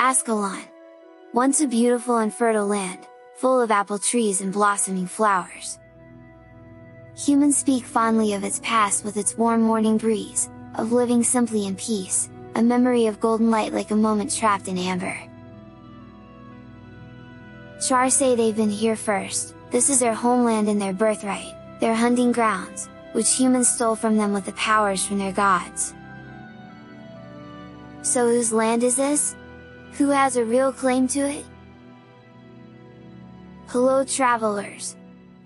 Ascalon. Once a beautiful and fertile land, full of apple trees and blossoming flowers. Humans speak fondly of its past with its warm morning breeze, of living simply in peace, a memory of golden light like a moment trapped in amber. Charr say they've been here first, this is their homeland and their birthright, their hunting grounds, which humans stole from them with the powers from their gods. So whose land is this? Who has a real claim to it? Hello travelers!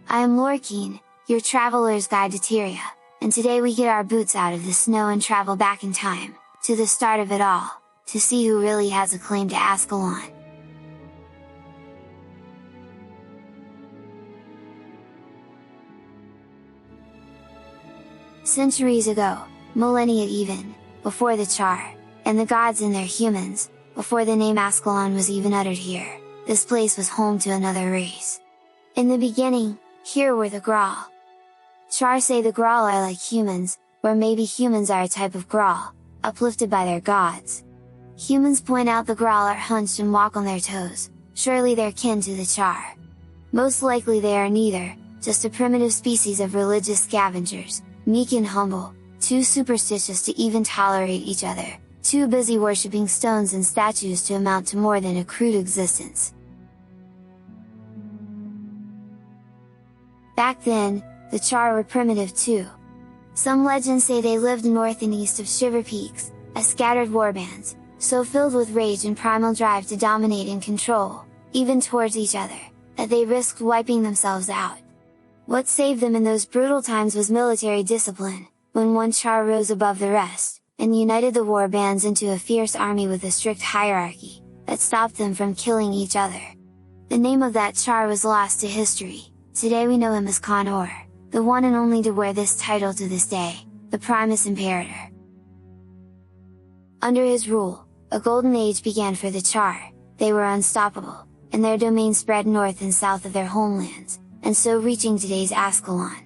I am Lorkeen, your traveler's guide to Tyria, and today we get our boots out of the snow and travel back in time, to the start of it all, to see who really has a claim to Ascalon. Centuries ago, millennia even, before the Charr, and the gods and their humans, before the name Ascalon was even uttered here, this place was home to another race. In the beginning, here were the Grawl. Charr say the Grawl are like humans, or maybe humans are a type of Grawl, uplifted by their gods. Humans point out the Grawl are hunched and walk on their toes, surely they're kin to the Charr. Most likely they are neither, just a primitive species of religious scavengers, meek and humble, too superstitious to even tolerate each other, too busy worshipping stones and statues to amount to more than a crude existence. Back then, the Charr were primitive too. Some legends say they lived north and east of Shiver Peaks, as scattered warbands, so filled with rage and primal drive to dominate and control, even towards each other, that they risked wiping themselves out. What saved them in those brutal times was military discipline, when one Charr rose above the rest, and united the war bands into a fierce army with a strict hierarchy, that stopped them from killing each other. The name of that Charr was lost to history, today we know him as Khan-Or, the one and only to wear this title to this day, the Primus Imperator. Under his rule, a golden age began for the Charr, they were unstoppable, and their domain spread north and south of their homelands, and so reaching today's Ascalon.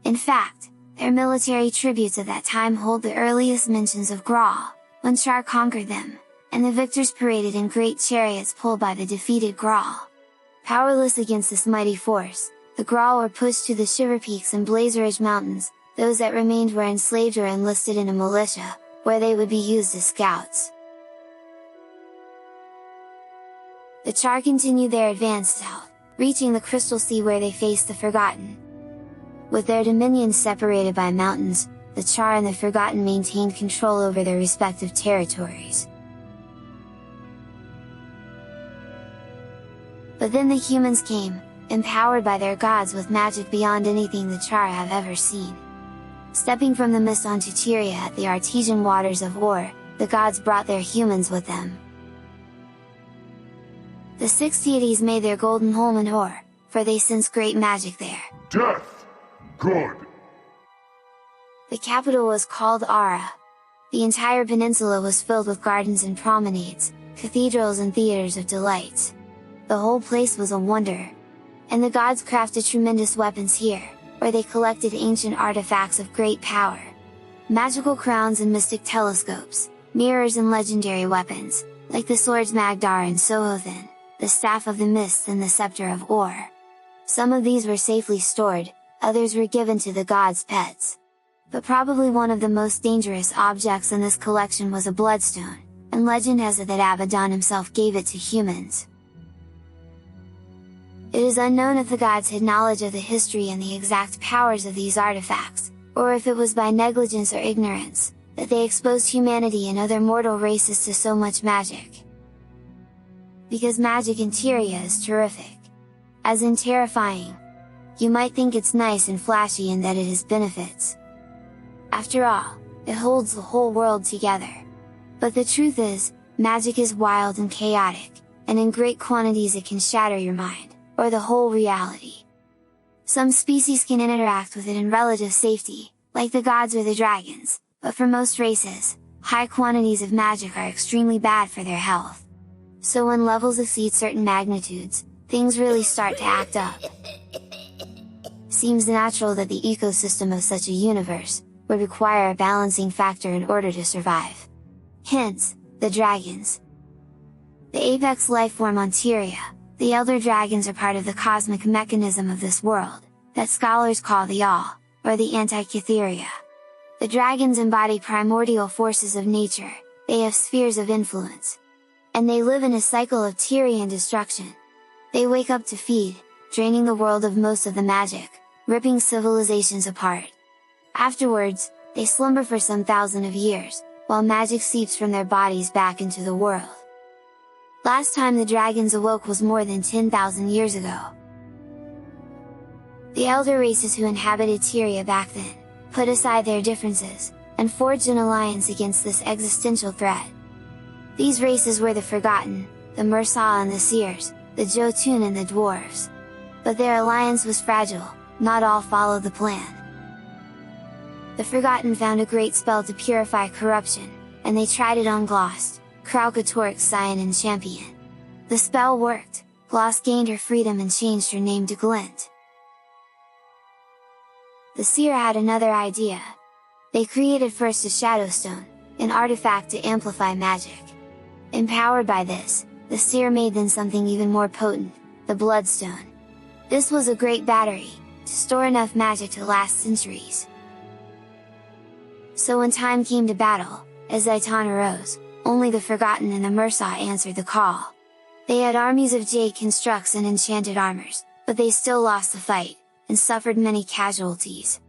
In fact, their military tributes of that time hold the earliest mentions of Grawl, when Charr conquered them, and the victors paraded in great chariots pulled by the defeated Grawl. Powerless against this mighty force, the Grawl were pushed to the Shiver Peaks and Blaze Ridge Mountains, those that remained were enslaved or enlisted in a militia, where they would be used as scouts. The Charr continued their advance south, reaching the Crystal Sea where they faced the Forgotten. With their dominions separated by mountains, the Charr and the Forgotten maintained control over their respective territories. But then the humans came, empowered by their gods with magic beyond anything the Charr have ever seen. Stepping from the mist onto Tyria at the artesian waters of Or, the gods brought their humans with them. The six deities made their golden home in Or, for they sense great magic there. Death! Good! The capital was called Ara. The entire peninsula was filled with gardens and promenades, cathedrals and theaters of delights. The whole place was a wonder. And the gods crafted tremendous weapons here, where they collected ancient artifacts of great power. Magical crowns and mystic telescopes, mirrors and legendary weapons, like the swords Magdar and Sohothin, the staff of the mists and the scepter of Or. Some of these were safely stored, others were given to the gods' pets. But probably one of the most dangerous objects in this collection was a bloodstone, and legend has it that Abaddon himself gave it to humans. It is unknown if the gods had knowledge of the history and the exact powers of these artifacts, or if it was by negligence or ignorance, that they exposed humanity and other mortal races to so much magic. Because magic in Tyria is terrific. As in terrifying. You might think it's nice and flashy and that it has benefits. After all, it holds the whole world together. But the truth is, magic is wild and chaotic, and in great quantities it can shatter your mind, or the whole reality. Some species can interact with it in relative safety, like the gods or the dragons, but for most races, high quantities of magic are extremely bad for their health. So when levels exceed certain magnitudes, things really start to act up. Seems natural that the ecosystem of such a universe would require a balancing factor in order to survive. Hence, the dragons. the apex lifeform on Tyria. The elder dragons are part of the cosmic mechanism of this world, that scholars call the All, or the Antikytheria. The dragons embody primordial forces of nature, they have spheres of influence. And they live in a cycle of Tyrian destruction. They wake up to feed, draining the world of most of the magic, ripping civilizations apart. Afterwards, they slumber for some thousand of years, while magic seeps from their bodies back into the world. Last time the dragons awoke was more than 10,000 years ago. The elder races who inhabited Tyria back then, put aside their differences, and forged an alliance against this existential threat. These races were the Forgotten, the Mursaat and the Seers, the Jotun and the Dwarves. But their alliance was fragile, not all followed the plan. The Forgotten found a great spell to purify corruption, and they tried it on Glost, Kralkatorrik's scion and champion. The spell worked, Glost gained her freedom and changed her name to Glint. The Seer had another idea. They created first a Shadowstone, an artifact to amplify magic. Empowered by this, the Seer made then something even more potent, the Bloodstone. This was a great battery, to store enough magic to last centuries. So when time came to battle, as Zaitan arose, only the Forgotten and the Mursaat answered the call. They had armies of jade constructs and enchanted armors, but they still lost the fight, and suffered many casualties.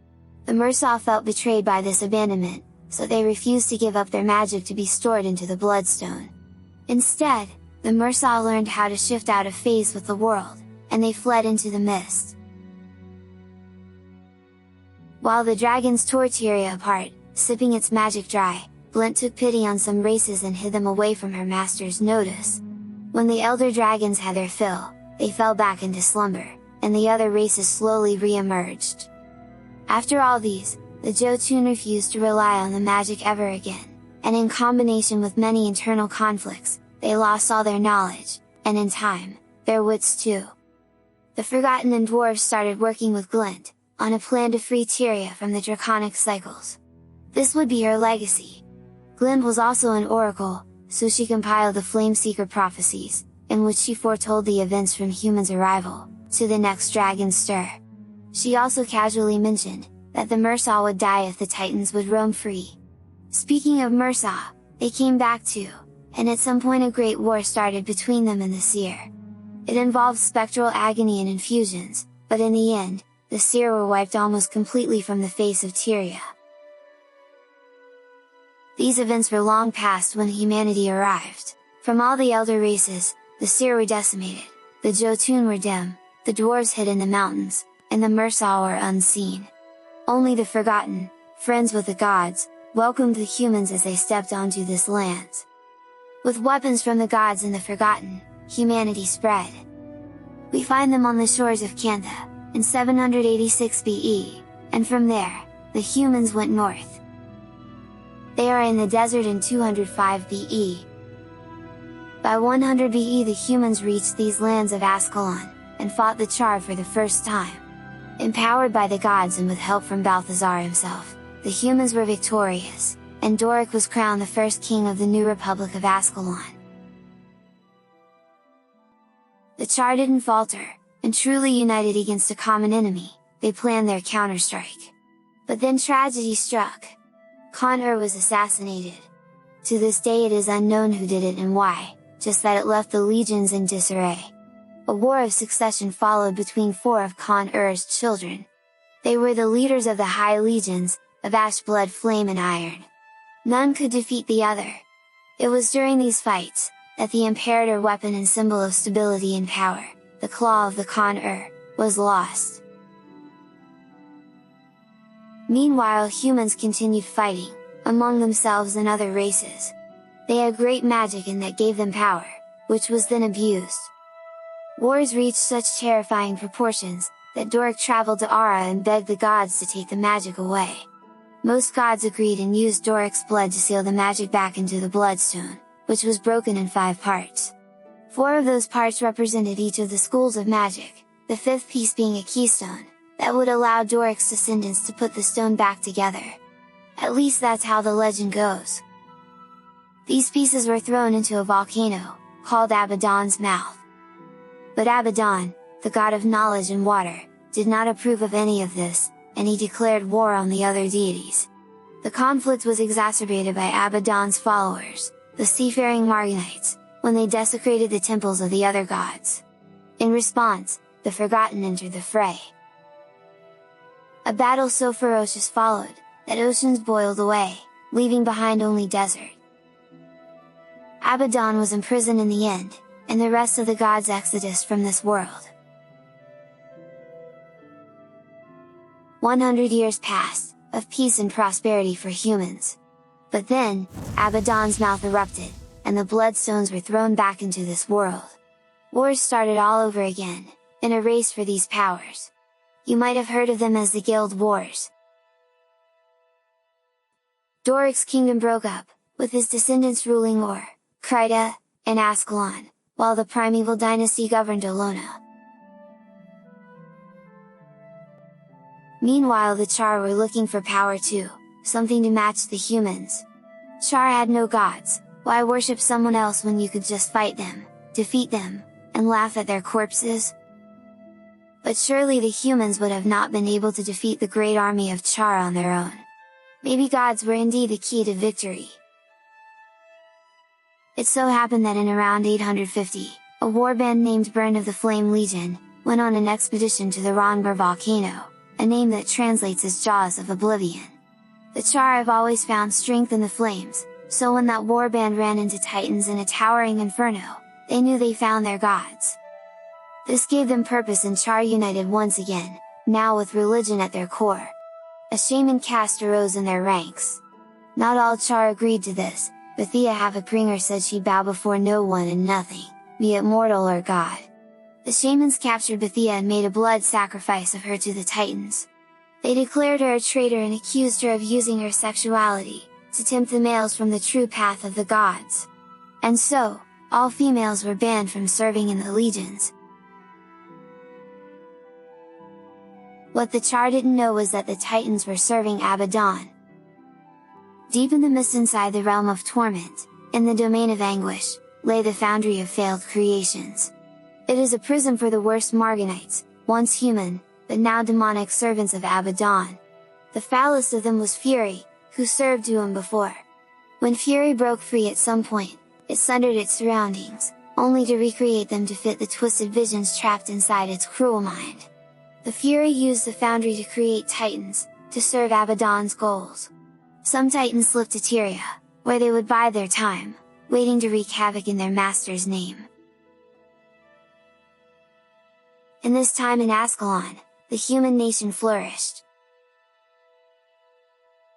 The Mursaat felt betrayed by this abandonment, so they refused to give up their magic to be stored into the Bloodstone. Instead, the Mursaat learned how to shift out of phase with the world, and they fled into the mist. While the dragons tore Tyria apart, sipping its magic dry, Glint took pity on some races and hid them away from her master's notice. When the elder dragons had their fill, they fell back into slumber, and the other races slowly re-emerged. After all these, the Jotun refused to rely on the magic ever again, and in combination with many internal conflicts, they lost all their knowledge, and in time, their wits too. The Forgotten and Dwarves started working with Glint, on a plan to free Tyria from the draconic cycles. This would be her legacy. Glint was also an oracle, so she compiled the Flameseeker Prophecies, in which she foretold the events from humans' arrival, to the next dragon's stir. She also casually mentioned, that the Mursaat would die if the Titans would roam free. Speaking of Mursaat, they came back too, and at some point a great war started between them and the Seer. It involved spectral agony and infusions, but in the end, the Seer were wiped almost completely from the face of Tyria. These events were long past when humanity arrived. From all the elder races, the Seer were decimated, the Jotun were dim, the Dwarves hid in the mountains, and the Mursaat were unseen. Only the Forgotten, friends with the gods, welcomed the humans as they stepped onto this land. With weapons from the gods and the Forgotten, humanity spread. We find them on the shores of Kantha, in 786 BE, and from there, the humans went north. They are in the desert in 205 BE. By 100 BE the humans reached these lands of Ascalon, and fought the Charr for the first time. Empowered by the gods and with help from Balthazar himself, the humans were victorious, and Rurik was crowned the first king of the new Republic of Ascalon. The Charr didn't falter, and truly united against a common enemy, they planned their counterstrike. But then tragedy struck. Khan was assassinated. To this day it is unknown who did it and why, just that it left the legions in disarray. A war of succession followed between 4 of Khan-Ur's children. They were the leaders of the High Legions, of Ash Blood Flame and Iron. None could defeat the other. It was during these fights, that the Imperator weapon and symbol of stability and power, the Claw of the Khan-Ur, was lost. Meanwhile humans continued fighting, among themselves and other races. They had great magic and that gave them power, which was then abused. Wars reached such terrifying proportions, that Rurik traveled to Ara and begged the gods to take the magic away. Most gods agreed and used Rurik's blood to seal the magic back into the Bloodstone, which was broken in 5 parts. 4 of those parts represented each of the schools of magic, the 5th piece being a keystone, that would allow Rurik's descendants to put the stone back together. At least that's how the legend goes. These pieces were thrown into a volcano, called Abaddon's Mouth. But Abaddon, the god of knowledge and water, did not approve of any of this, and he declared war on the other deities. The conflict was exacerbated by Abaddon's followers, the seafaring Margonites, when they desecrated the temples of the other gods. In response, the Forgotten entered the fray. A battle so ferocious followed, that oceans boiled away, leaving behind only desert. Abaddon was imprisoned in the end, and the rest of the gods exodus from this world. 100 years passed, of peace and prosperity for humans. But then, Abaddon's mouth erupted, and the bloodstones were thrown back into this world. Wars started all over again, in a race for these powers. You might have heard of them as the Guild Wars. Doric's kingdom broke up, with his descendants ruling o'er Kryta and Ascalon, while the primeval dynasty governed Olona. Meanwhile the Charr were looking for power too, something to match the humans. Charr had no gods, why worship someone else when you could just fight them, defeat them, and laugh at their corpses? But surely the humans would have not been able to defeat the great army of Charr on their own. Maybe gods were indeed the key to victory. It so happened that in around 850, a warband named Burn of the Flame Legion, went on an expedition to the Rongbur volcano, a name that translates as Jaws of Oblivion. The Charr have always found strength in the flames, so when that warband ran into titans in a towering inferno, they knew they found their gods. This gave them purpose and Charr united once again, now with religion at their core. A shaman caste arose in their ranks. Not all Charr agreed to this, Bethia Havocringer said she'd bow before no one and nothing, be it mortal or god. The shamans captured Bethia and made a blood sacrifice of her to the titans. They declared her a traitor and accused her of using her sexuality, to tempt the males from the true path of the gods. And so, all females were banned from serving in the legions. What the Charr didn't know was that the titans were serving Abaddon. Deep in the mist inside the realm of torment, in the domain of anguish, lay the foundry of failed creations. It is a prison for the worst Margonites, once human, but now demonic servants of Abaddon. The foulest of them was Fury, who served to him before. When Fury broke free at some point, it sundered its surroundings, only to recreate them to fit the twisted visions trapped inside its cruel mind. The Fury used the foundry to create titans, to serve Abaddon's goals. Some titans slipped to Tyria, where they would bide their time, waiting to wreak havoc in their master's name. In this time in Ascalon, the human nation flourished.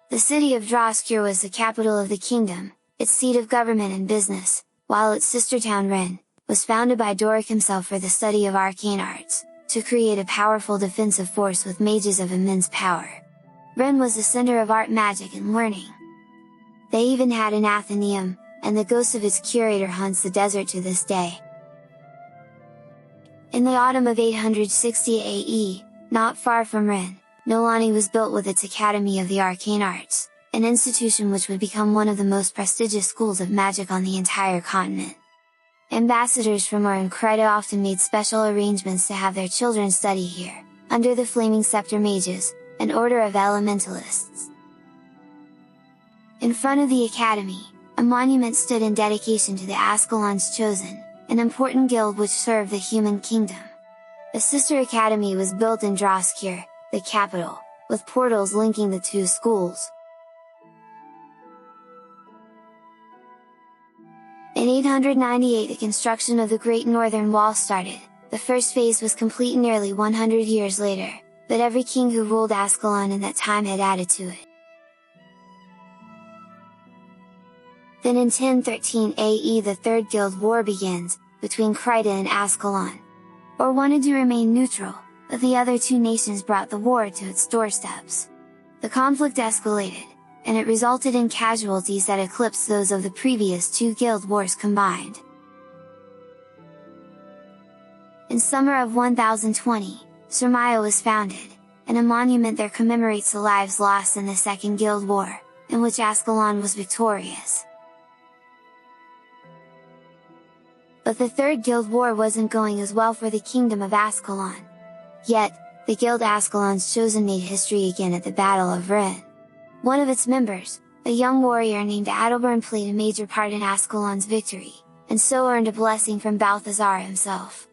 The city of Droskir was the capital of the kingdom, its seat of government and business, while its sister town Ren, was founded by Doric himself for the study of arcane arts, to create a powerful defensive force with mages of immense power. Ren was the center of art, magic and learning. They even had an Athenaeum, and the ghost of its curator haunts the desert to this day. In the autumn of 860 AE, not far from Ren, Nolani was built with its Academy of the Arcane Arts, an institution which would become one of the most prestigious schools of magic on the entire continent. Ambassadors from Ur and Kryta often made special arrangements to have their children study here, under the Flaming Scepter Mages, an order of elementalists. In front of the academy, a monument stood in dedication to the Ascalon's Chosen, an important guild which served the human kingdom. A sister academy was built in Droskir, the capital, with portals linking the two schools. In 898 the construction of the Great Northern Wall started. The first phase was complete nearly 100 years later, but every king who ruled Ascalon in that time had added to it. Then in 1013 AE the Third Guild War begins, between Kryta and Ascalon. Or wanted to remain neutral, but the other two nations brought the war to its doorsteps. The conflict escalated, and it resulted in casualties that eclipsed those of the previous two guild wars combined. In summer of 1020, Surmia was founded, and a monument there commemorates the lives lost in the Second Guild War, in which Ascalon was victorious. But the Third Guild War wasn't going as well for the Kingdom of Ascalon. Yet, the Guild Ascalon's Chosen made history again at the Battle of Ren. One of its members, a young warrior named Adalbern, played a major part in Ascalon's victory, and so earned a blessing from Balthazar himself.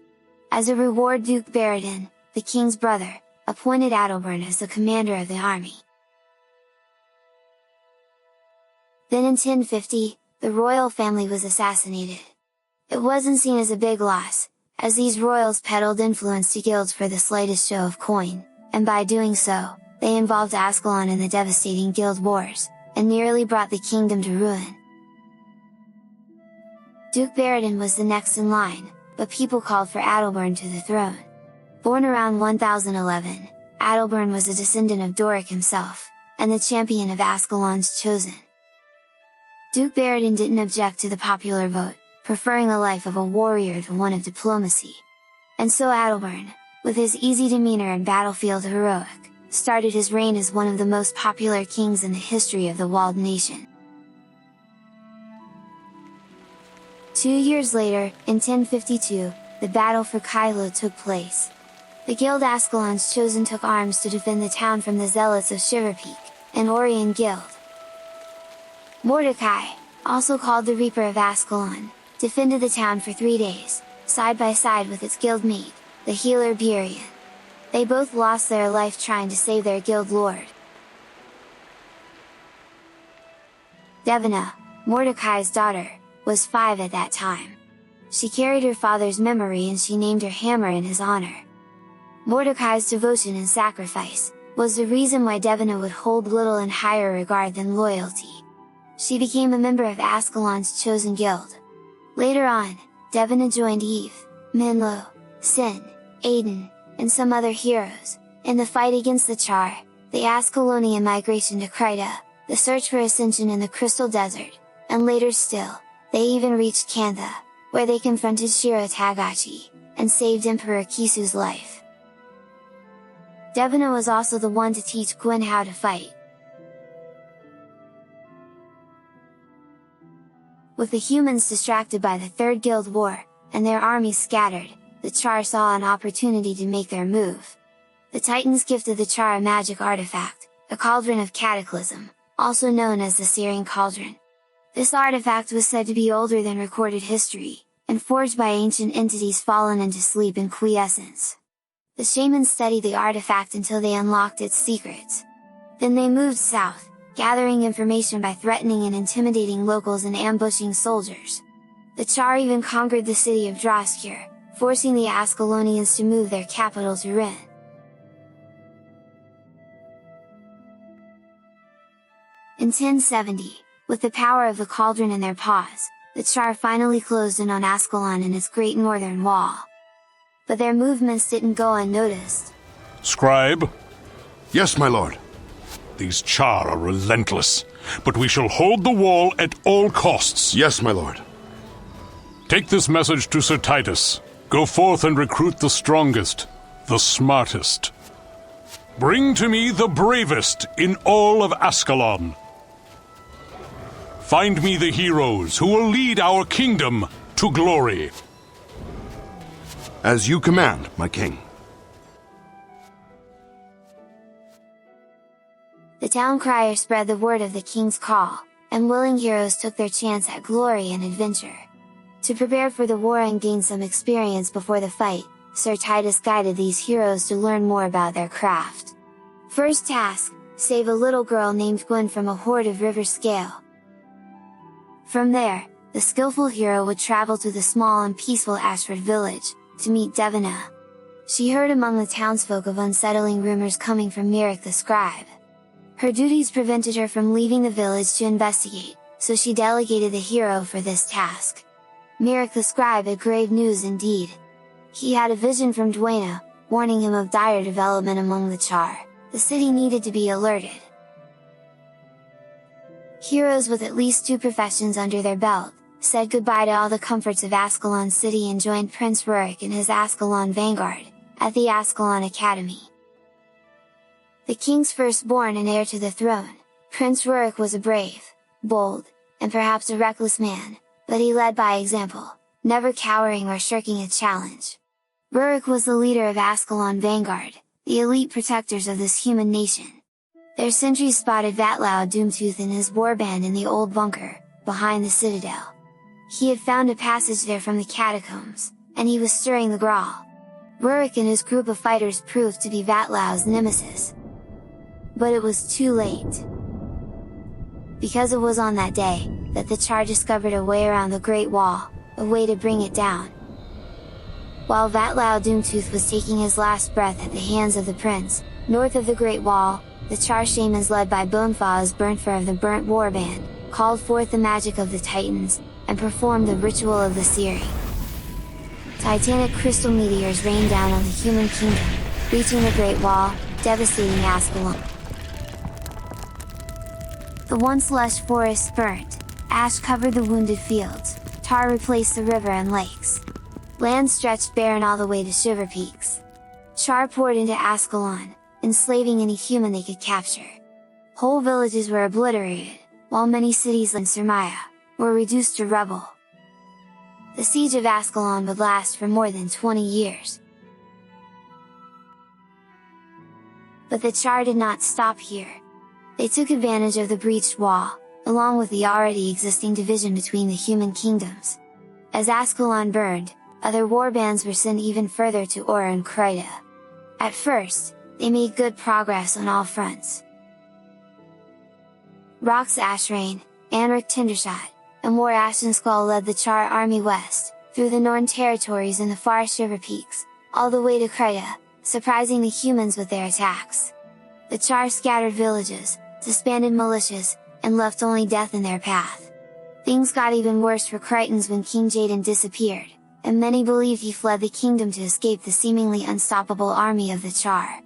As a reward, Duke Baradin, the king's brother, appointed Adalbern as the commander of the army. Then in 1050, the royal family was assassinated. It wasn't seen as a big loss, as these royals peddled influence to guilds for the slightest show of coin, and by doing so, they involved Ascalon in the devastating guild wars, and nearly brought the kingdom to ruin. Duke Baradin was the next in line, but people called for Adalbern to the throne. Born around 1011, Adalbern was a descendant of Doric himself, and the champion of Ascalon's Chosen. Duke Baradin didn't object to the popular vote, preferring a life of a warrior to one of diplomacy. And so Adalbern, with his easy demeanor and battlefield heroic, started his reign as one of the most popular kings in the history of the walled nation. 2 years later, in 1052, the battle for Kylo took place. The Guild Ascalon's Chosen took arms to defend the town from the zealots of Shiverpeak, an Orion guild. Mordecai, also called the Reaper of Ascalon, defended the town for 3 days, side by side with its guildmate, the healer Burian. They both lost their life trying to save their guild lord. Devina, Mordecai's daughter, was 5 at that time. She carried her father's memory and she named her hammer in his honor. Mordecai's devotion and sacrifice was the reason why Devina would hold little in higher regard than loyalty. She became a member of Ascalon's Chosen Guild. Later on, Devina joined Eve, Menlo, Sin, Aiden, and some other heroes, in the fight against the Charr, the Ascalonian migration to Kryta, the search for ascension in the Crystal Desert, and later still, they even reached Kantha, where they confronted Shiro Tagachi, and saved Emperor Kisu's life. Devina was also the one to teach Gwyn how to fight. With the humans distracted by the Third Guild War, and their armies scattered, the Charr saw an opportunity to make their move. The Titans gifted the Charr a magic artifact, a Cauldron of Cataclysm, also known as the Searing Cauldron. This artifact was said to be older than recorded history, and forged by ancient entities fallen into sleep and quiescence. The shamans studied the artifact until they unlocked its secrets. Then they moved south, gathering information by threatening and intimidating locals and ambushing soldiers. The Charr even conquered the city of Droskir, forcing the Ascalonians to move their capital to Ren. In 1070, with the power of the Cauldron in their paws, the Charr finally closed in on Ascalon and its great northern wall. But their movements didn't go unnoticed. Scribe? Yes, my lord. These Charr are relentless, but we shall hold the wall at all costs. Yes, my lord. Take this message to Sir Titus. Go forth and recruit the strongest, the smartest. Bring to me the bravest in all of Ascalon. Find me the heroes who will lead our kingdom to glory. As you command, my king. The town crier spread the word of the king's call, and willing heroes took their chance at glory and adventure. To prepare for the war and gain some experience before the fight, Sir Titus guided these heroes to learn more about their craft. First task, save a little girl named Gwyn from a horde of river scale. From there, the skillful hero would travel to the small and peaceful Ashford village, to meet Devina. She heard among the townsfolk of unsettling rumors coming from Rurik the scribe. Her duties prevented her from leaving the village to investigate, so she delegated the hero for this task. Rurik the scribe had grave news indeed. He had a vision from Dwayna, warning him of dire development among the Charr. The city needed to be alerted. Heroes with at least 2 professions under their belt, said goodbye to all the comforts of Ascalon City and joined Prince Rurik and his Ascalon Vanguard, at the Ascalon Academy. The king's firstborn and heir to the throne, Prince Rurik was a brave, bold, and perhaps a reckless man, but he led by example, never cowering or shirking a challenge. Rurik was the leader of Ascalon Vanguard, the elite protectors of this human nation. Their sentries spotted Vatlau Doomtooth and his warband in the old bunker, behind the citadel. He had found a passage there from the catacombs, and he was stirring the Grawl. Rurik and his group of fighters proved to be Vatlau's nemesis. But it was too late. Because it was on that day, that the Charr discovered a way around the Great Wall, a way to bring it down. While Vatlau Doomtooth was taking his last breath at the hands of the prince, north of the Great Wall, the Charr shamans led by Bonefa's Burnfer of the Burnt Warband, called forth the magic of the Titans, and performed the ritual of the Searing. Titanic crystal meteors rained down on the human kingdom, reaching the Great Wall, devastating Ascalon. The once lush forests burnt, ash covered the wounded fields, tar replaced the river and lakes. Land stretched barren all the way to Shiver Peaks. Charr poured into Ascalon, enslaving any human they could capture. Whole villages were obliterated, while many cities in Surmia were reduced to rubble. The siege of Ascalon would last for more than 20 years. But the Charr did not stop here. They took advantage of the breached wall, along with the already existing division between the human kingdoms. As Ascalon burned, other warbands were sent even further to Ora and Kryta. At first, they made good progress on all fronts. Rox Ashrain, Anric Tindershot, and War Ashen-Skull led the Charr army west, through the Norn territories and the far Shiver Peaks, all the way to Kryta, surprising the humans with their attacks. The Charr scattered villages, disbanded militias, and left only death in their path. Things got even worse for Krytans when King Jaden disappeared, and many believed he fled the kingdom to escape the seemingly unstoppable army of the Charr.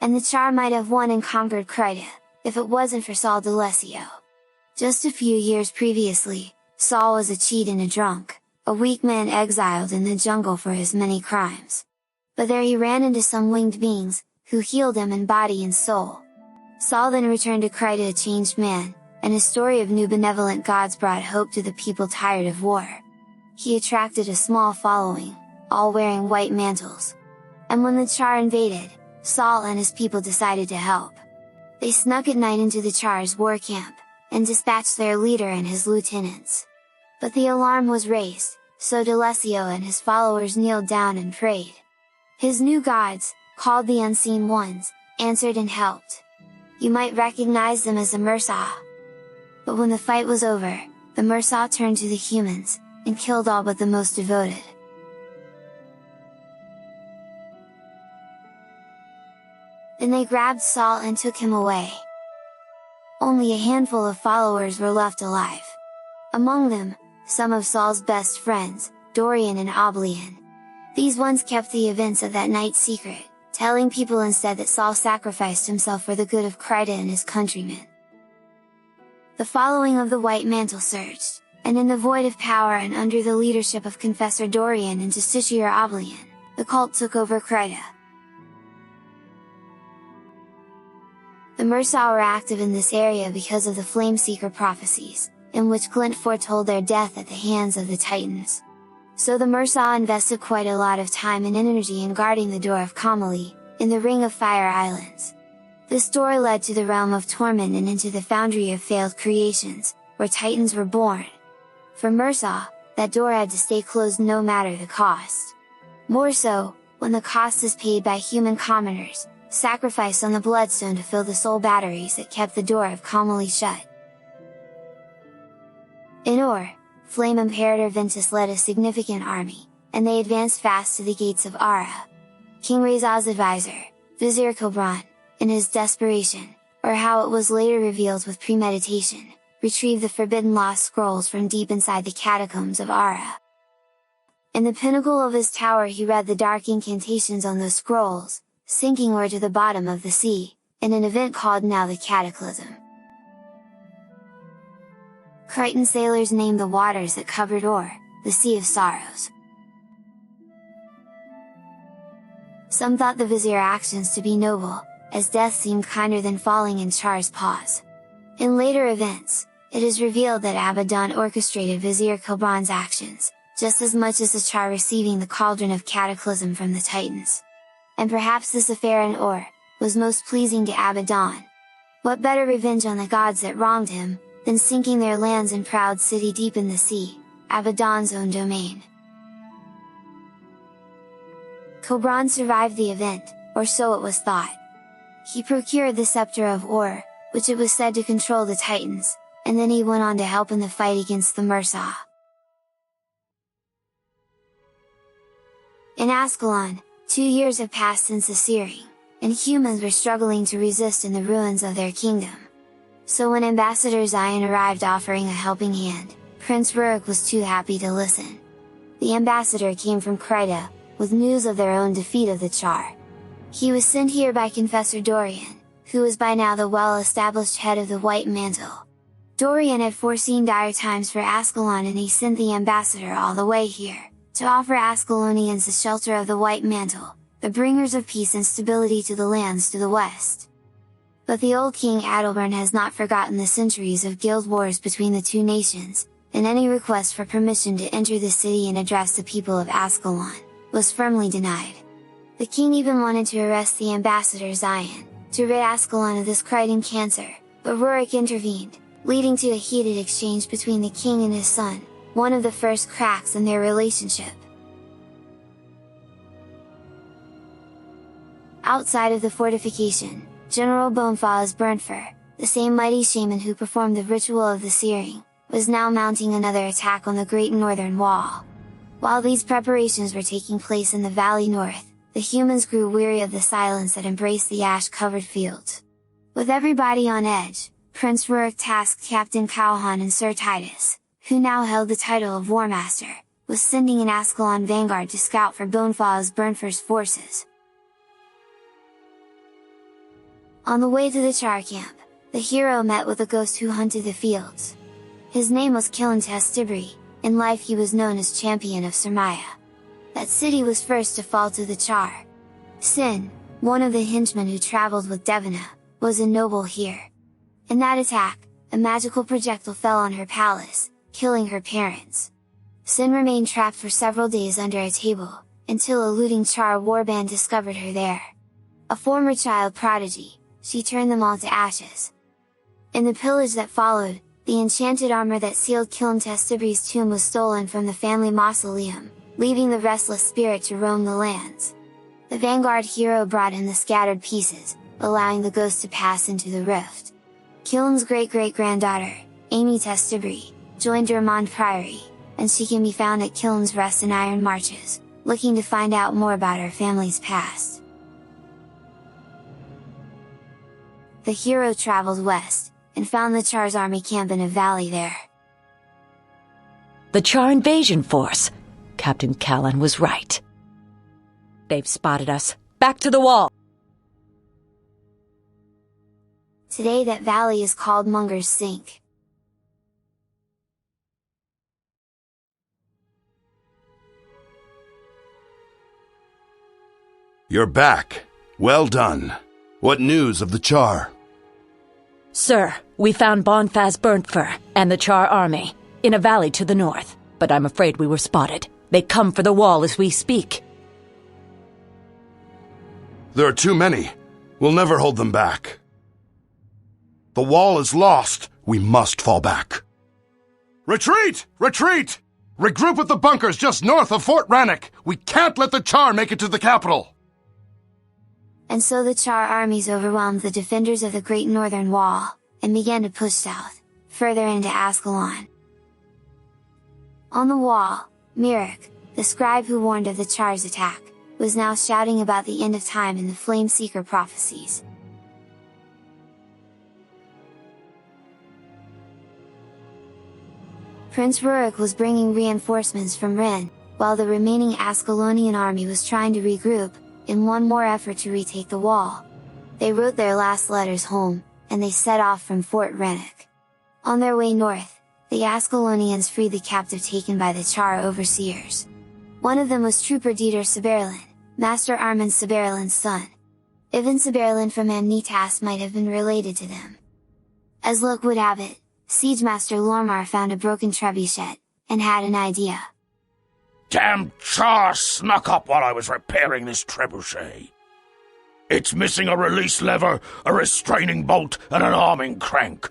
And the Charr might have won and conquered Kryta, if it wasn't for Saul D'Alessio. Just a few years previously, Saul was a cheat and a drunk, a weak man exiled in the jungle for his many crimes. But there he ran into some winged beings, who healed him in body and soul. Saul then returned to Kryta a changed man, and his story of new benevolent gods brought hope to the people tired of war. He attracted a small following, all wearing white mantles. And when the Charr invaded, Saul and his people decided to help. They snuck at night into the Charr's war camp, and dispatched their leader and his lieutenants. But the alarm was raised, so D'Alessio and his followers kneeled down and prayed. His new gods, called the Unseen Ones, answered and helped. You might recognize them as the Mursaat. But when the fight was over, the Mursaat turned to the humans, and killed all but the most devoted. Then they grabbed Saul and took him away. Only a handful of followers were left alive. Among them, some of Saul's best friends, Dorian and Oblian. These ones kept the events of that night secret, telling people instead that Saul sacrificed himself for the good of Kryta and his countrymen. The following of the White Mantle surged, and in the void of power and under the leadership of Confessor Dorian and Justiciar Oblian, the cult took over Kryta. The Mursaat were active in this area because of the Flameseeker prophecies, in which Glint foretold their death at the hands of the Titans. So the Mursaat invested quite a lot of time and energy in guarding the door of Kamali, in the Ring of Fire Islands. This door led to the Realm of Torment and into the Foundry of Failed Creations, where Titans were born. For Mursaat, that door had to stay closed no matter the cost. More so, when the cost is paid by human commoners, sacrificed on the Bloodstone to fill the soul batteries that kept the door of Kamali shut. In Or, Flame Imperator Ventus led a significant army, and they advanced fast to the gates of Ara. King Reza's advisor, Vizier Kobran, in his desperation, or how it was later revealed with premeditation, retrieved the forbidden lost scrolls from deep inside the catacombs of Ara. In the pinnacle of his tower he read the dark incantations on those scrolls, sinking Or to the bottom of the sea, in an event called now the Cataclysm. Krytan sailors named the waters that covered Or, the Sea of Sorrows. Some thought the Vizier's actions to be noble, as death seemed kinder than falling in Charr's paws. In later events, it is revealed that Abaddon orchestrated Vizier Kilbran's actions, just as much as the Charr receiving the Cauldron of Cataclysm from the Titans. And perhaps this affair in Ur was most pleasing to Abaddon. What better revenge on the gods that wronged him, than sinking their lands and proud city deep in the sea, Abaddon's own domain. Kilbran survived the event, or so it was thought. He procured the Scepter of Ur, which it was said to control the Titans, and then he went on to help in the fight against the Mursaat. In Ascalon, 2 years have passed since the Searing, and humans were struggling to resist in the ruins of their kingdom. So when Ambassador Zain arrived offering a helping hand, Prince Rurik was too happy to listen. The ambassador came from Kryta, with news of their own defeat of the Charr. He was sent here by Confessor Dorian, who was by now the well-established head of the White Mantle. Dorian had foreseen dire times for Ascalon, and he sent the ambassador all the way here, to offer Ascalonians the shelter of the White Mantle, the bringers of peace and stability to the lands to the west. But the old King Adalbern has not forgotten the centuries of guild wars between the two nations, and any request for permission to enter the city and address the people of Ascalon was firmly denied. The king even wanted to arrest the ambassador Zain, to rid Ascalon of this Krytan cancer, but Rurik intervened, leading to a heated exchange between the king and his son, one of the first cracks in their relationship. Outside of the fortification, General Bonfa's Burnfer, the same mighty shaman who performed the ritual of the Searing, was now mounting another attack on the Great Northern Wall. While these preparations were taking place in the valley north, the humans grew weary of the silence that embraced the ash-covered fields. With everybody on edge, Prince Rurik tasked Captain Calhoun and Sir Titus, who now held the title of War Master, with sending an Ascalon vanguard to scout for Bonfa's Burnfer's forces. On the way to the Charr camp, the hero met with a ghost who hunted the fields. His name was Kilntestibri. In life he was known as Champion of Surmia. That city was first to fall to the Charr. Sin, one of the henchmen who traveled with Devina, was a noble here. In that attack, a magical projectile fell on her palace, killing her parents. Sin remained trapped for several days under a table, until a looting Charr warband discovered her there. A former child prodigy, she turned them all to ashes. In the pillage that followed, the enchanted armor that sealed Kilntestibri's tomb was stolen from the family mausoleum, leaving the restless spirit to roam the lands. The vanguard hero brought in the scattered pieces, allowing the ghost to pass into the rift. Kiln's great-great-granddaughter, Amy Testibri, joined Dermond Priory, and she can be found at Kiln's Rest and Iron Marches, looking to find out more about her family's past. The hero traveled west, and found the Charr's army camp in a valley there. The Charr Invasion force! Captain Callan was right. They've spotted us. Back to the wall! Today that valley is called Munger's Sink. You're back. Well done. What news of the Charr? Sir, we found Bonfaz Burnfer and the Charr army, in a valley to the north, but I'm afraid we were spotted. They come for the wall as we speak. There are too many. We'll never hold them back. The wall is lost. We must fall back. Retreat! Retreat! Regroup at the bunkers just north of Fort Ranik. We can't let the Charr make it to the capital. And so the Charr armies overwhelmed the defenders of the Great Northern Wall, and began to push south, further into Ascalon. On the wall, Murik, the scribe who warned of the Charr's attack, was now shouting about the end of time in the Flameseeker prophecies. Prince Rurik was bringing reinforcements from Ren, while the remaining Ascalonian army was trying to regroup, in one more effort to retake the wall. They wrote their last letters home, and they set off from Fort Ranik. On their way north, the Ascalonians freed the captive taken by the Charr overseers. One of them was Trooper Dieter Siberlin, Master Armin Siberlin's son. Ivan Siberlin from Amnitas might have been related to them. As luck would have it, Siegemaster Lormar found a broken trebuchet, and had an idea. Damn Charr snuck up while I was repairing this trebuchet. It's missing a release lever, a restraining bolt, and an arming crank.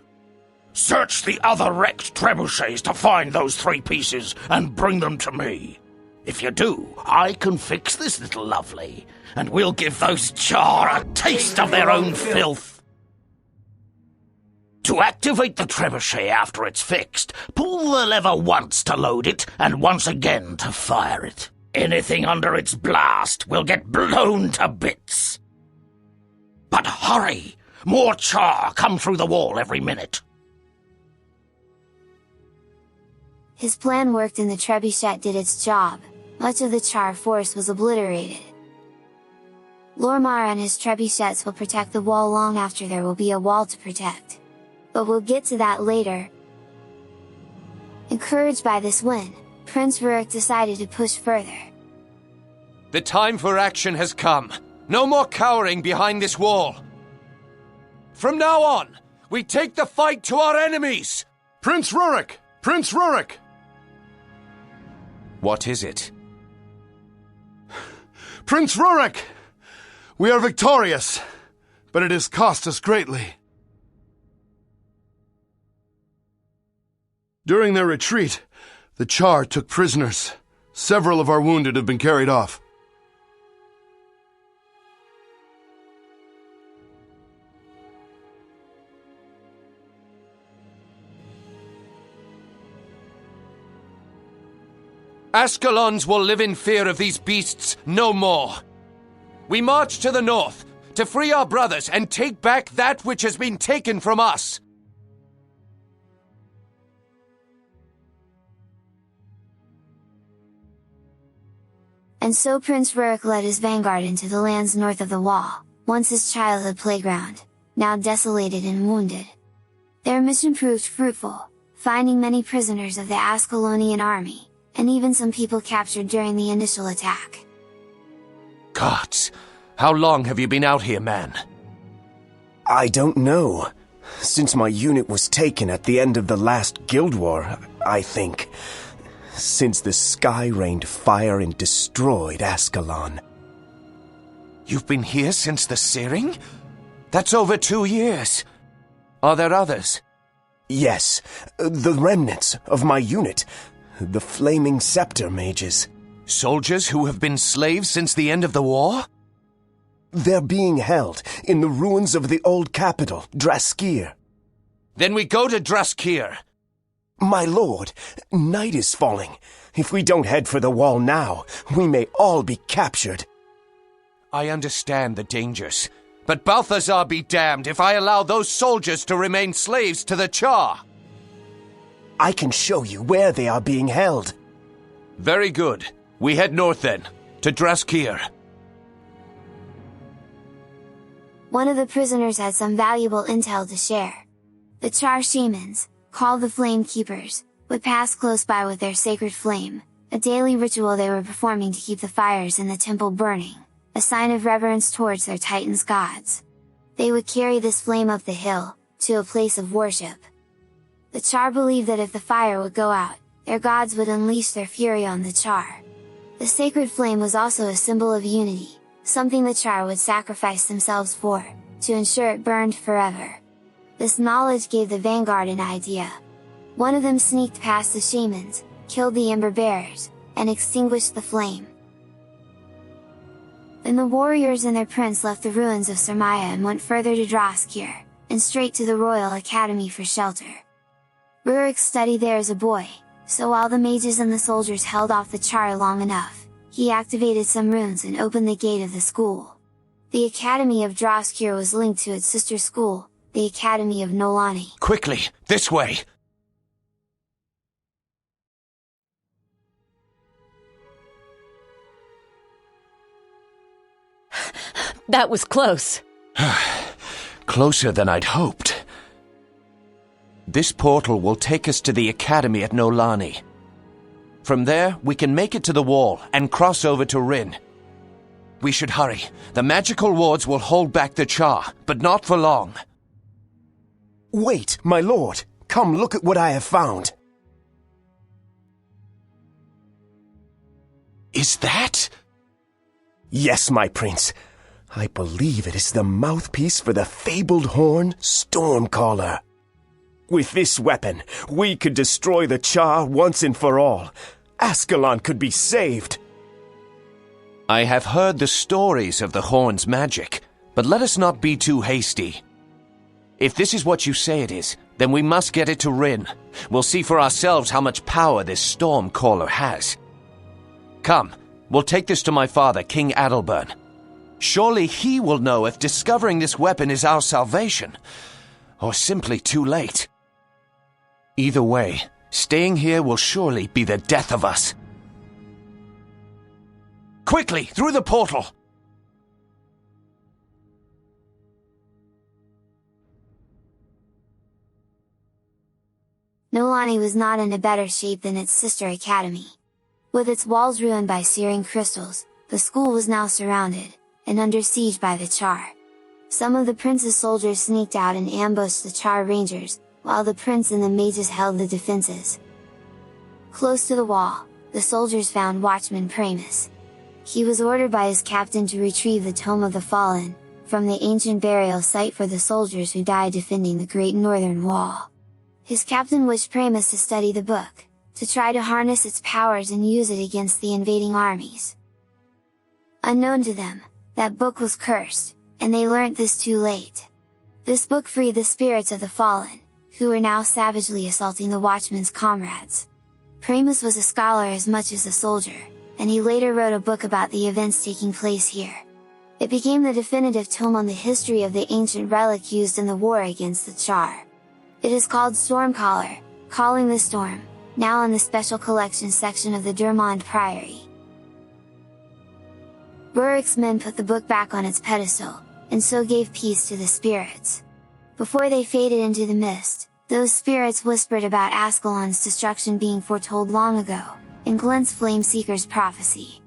Search the other wrecked trebuchets to find those 3 pieces and bring them to me. If you do, I can fix this little lovely, and we'll give those Charr a taste of their own filth. To activate the trebuchet after it's fixed, pull the lever once to load it, and once again to fire it. Anything under its blast will get blown to bits. But hurry! More Charr come through the wall every minute. His plan worked and the trebuchet did its job. Much of the Charr force was obliterated. Lormar and his trebuchets will protect the wall long after there will be a wall to protect. But we'll get to that later. Encouraged by this win, Prince Rurik decided to push further. The time for action has come. No more cowering behind this wall. From now on, we take the fight to our enemies! Prince Rurik! Prince Rurik! What is it? Prince Rurik! We are victorious, but it has cost us greatly. During their retreat, the Charr took prisoners. Several of our wounded have been carried off. Ascalons will live in fear of these beasts no more. We march to the north, to free our brothers and take back that which has been taken from us. And so Prince Rurik led his vanguard into the lands north of the wall, once his childhood playground, now desolated and wounded. Their mission proved fruitful, finding many prisoners of the Ascalonian army, and even some people captured during the initial attack. Gods, how long have you been out here, man? I don't know. Since my unit was taken at the end of the last Guild War, I think. Since the sky rained fire and destroyed Ascalon. You've been here since the Searing? That's over 2 years. Are there others? Yes, the remnants of my unit. The Flaming Scepter mages. Soldiers who have been slaves since the end of the war? They're being held in the ruins of the old capital, Draskir. Then we go to Draskir. My lord, night is falling. If we don't head for the wall now, we may all be captured. I understand the dangers, but Balthazar be damned if I allow those soldiers to remain slaves to the Charr. I can show you where they are being held. Very good. We head north then, to Draskir. One of the prisoners had some valuable intel to share. The Charr shamans, called the Flame Keepers, would pass close by with their sacred flame, a daily ritual they were performing to keep the fires in the temple burning, a sign of reverence towards their Titans gods. They would carry this flame up the hill, to a place of worship. The Charr believed that if the fire would go out, their gods would unleash their fury on the Charr. The sacred flame was also a symbol of unity, something the Charr would sacrifice themselves for, to ensure it burned forever. This knowledge gave the vanguard an idea. One of them sneaked past the shamans, killed the ember bearers, and extinguished the flame. Then the warriors and their prince left the ruins of Surmia and went further to Draskir, and straight to the Royal Academy for shelter. Rurik studied there as a boy, so while the mages and the soldiers held off the Charr long enough, he activated some runes and opened the gate of the school. The Academy of Draskir was linked to its sister school, the Academy of Nolani. Quickly, this way! That was close. Closer than I'd hoped. This portal will take us to the Academy at Nolani. From there, we can make it to the wall and cross over to Rin. We should hurry. The magical wards will hold back the Charr, but not for long. Wait, my lord! Come look at what I have found. Is that? Yes, my prince. I believe it is the mouthpiece for the fabled horn Stormcaller. With this weapon, we could destroy the Charr once and for all. Ascalon could be saved. I have heard the stories of the horn's magic, but let us not be too hasty. If this is what you say it is, then we must get it to Rin. We'll see for ourselves how much power this Stormcaller has. Come, we'll take this to my father, King Adalbern. Surely he will know if discovering this weapon is our salvation, or simply too late. Either way, staying here will surely be the death of us. Quickly, through the portal! Nolani was not in a better shape than its sister academy. With its walls ruined by searing crystals, the school was now surrounded, and under siege by the Charr. Some of the prince's soldiers sneaked out and ambushed the Charr Rangers, while the prince and the mages held the defenses. Close to the wall, the soldiers found Watchman Praemus. He was ordered by his captain to retrieve the Tome of the Fallen, from the ancient burial site for the soldiers who died defending the Great Northern Wall. His captain wished Praemus to study the book, to try to harness its powers and use it against the invading armies. Unknown to them, that book was cursed, and they learnt this too late. This book freed the spirits of the fallen, who were now savagely assaulting the Watchman's comrades. Praemus was a scholar as much as a soldier, and he later wrote a book about the events taking place here. It became the definitive tome on the history of the ancient relic used in the war against the Charr. It is called Stormcaller, Calling the Storm, now in the Special Collections section of the Durmond Priory. Rurik's men put the book back on its pedestal, and so gave peace to the spirits. Before they faded into the mist, those spirits whispered about Ascalon's destruction being foretold long ago, in Glint's Flameseeker's prophecy.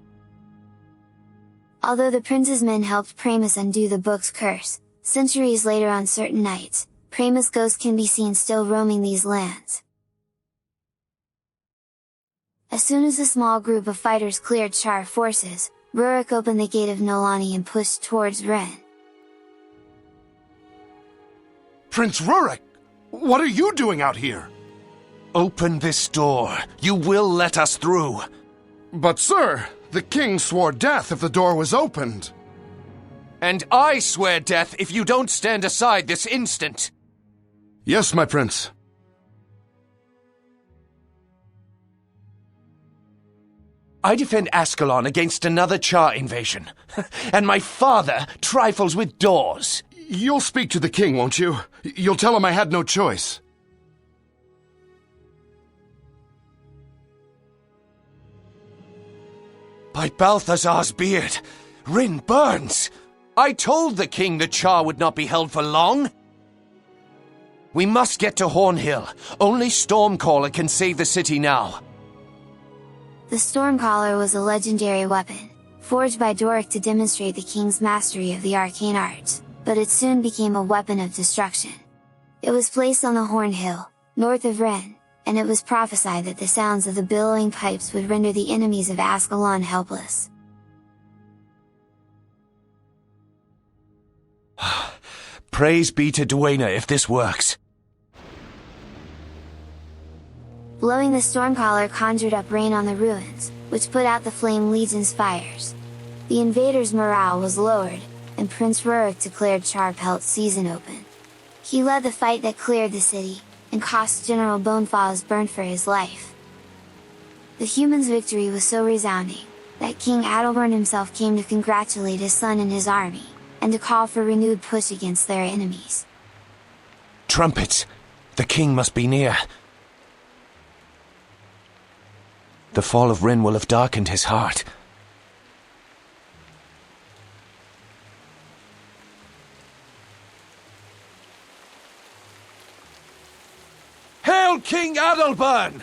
Although the prince's men helped Praemus undo the book's curse, centuries later on certain nights, Praemus' ghost can be seen still roaming these lands. As soon as a small group of fighters cleared Charr forces, Rurik opened the gate of Nolani and pushed towards Ren. Prince Rurik! What are you doing out here? Open this door. You will let us through. But sir, the king swore death if the door was opened. And I swear death if you don't stand aside this instant. Yes, my prince. I defend Ascalon against another Charr invasion, and my father trifles with doors. You'll speak to the king, won't you? You'll tell him I had no choice. By Balthazar's beard, Rin burns! I told the king the Charr would not be held for long! We must get to Hornhill. Only Stormcaller can save the city now. The Stormcaller was a legendary weapon, forged by Doric to demonstrate the king's mastery of the arcane arts, but it soon became a weapon of destruction. It was placed on the Horn Hill, north of Ren, and it was prophesied that the sounds of the billowing pipes would render the enemies of Ascalon helpless. Praise be to Dwayna if this works. Blowing the Stormcaller conjured up rain on the ruins, which put out the Flame Legion's fires. The invaders' morale was lowered, and Prince Rurik declared Charr Pelt's season open. He led the fight that cleared the city, and cost General Bonefaw's burn for his life. The humans' victory was so resounding, that King Adalbern himself came to congratulate his son and his army, and to call for renewed push against their enemies. Trumpets! The king must be near. The fall of Rin will have darkened his heart. Hail King Adalbern!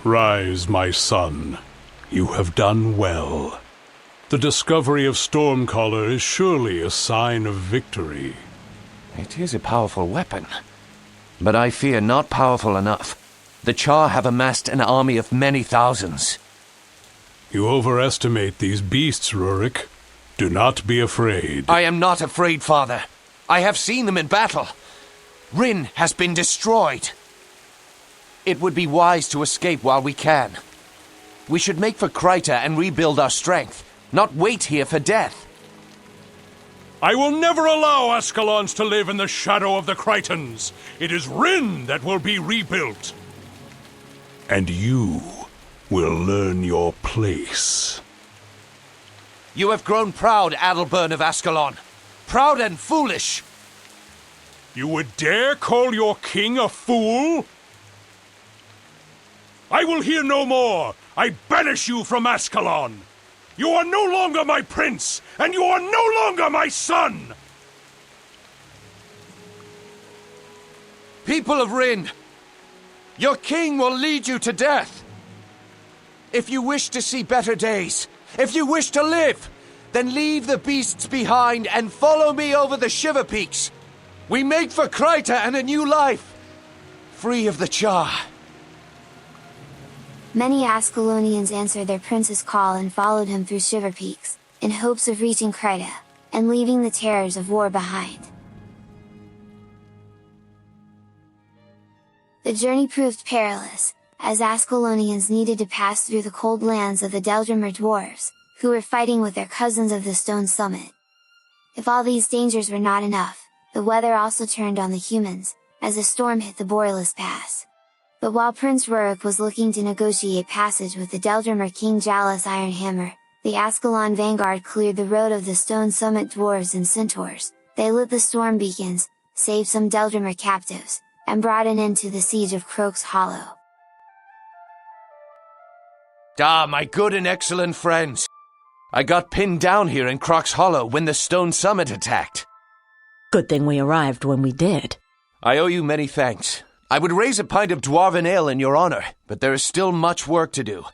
Rise, my son. You have done well. The discovery of Stormcaller is surely a sign of victory. It is a powerful weapon, but I fear not powerful enough. The Charr have amassed an army of many thousands. You overestimate these beasts, Rurik. Do not be afraid. I am not afraid, father. I have seen them in battle. Rin has been destroyed. It would be wise to escape while we can. We should make for Kryta and rebuild our strength, not wait here for death. I will never allow Ascalons to live in the shadow of the Krytans. It is Rin that will be rebuilt. And you will learn your place. You have grown proud, Adalbern of Ascalon. Proud and foolish. You would dare call your king a fool? I will hear no more. I banish you from Ascalon. You are no longer my prince, and you are no longer my son! People of Rin, your king will lead you to death. If you wish to see better days, if you wish to live, then leave the beasts behind and follow me over the Shiver Peaks. We make for Kryta and a new life, free of the Charr. Many Ascalonians answered their prince's call and followed him through Shiver Peaks, in hopes of reaching Kryta, and leaving the terrors of war behind. The journey proved perilous, as Ascalonians needed to pass through the cold lands of the Deldrimmer Dwarves, who were fighting with their cousins of the Stone Summit. If all these dangers were not enough, the weather also turned on the humans, as a storm hit the Borlis Pass. But while Prince Rurik was looking to negotiate passage with the Deldrimmer King Jalis Ironhammer, the Ascalon Vanguard cleared the road of the Stone Summit Dwarves and Centaurs. They lit the storm beacons, saved some Deldrimmer captives, and brought an end to the siege of Crok's Hollow. Ah, my good and excellent friends! I got pinned down here in Crok's Hollow when the Stone Summit attacked. Good thing we arrived when we did. I owe you many thanks. I would raise a pint of dwarven ale in your honor, but there is still much work to do.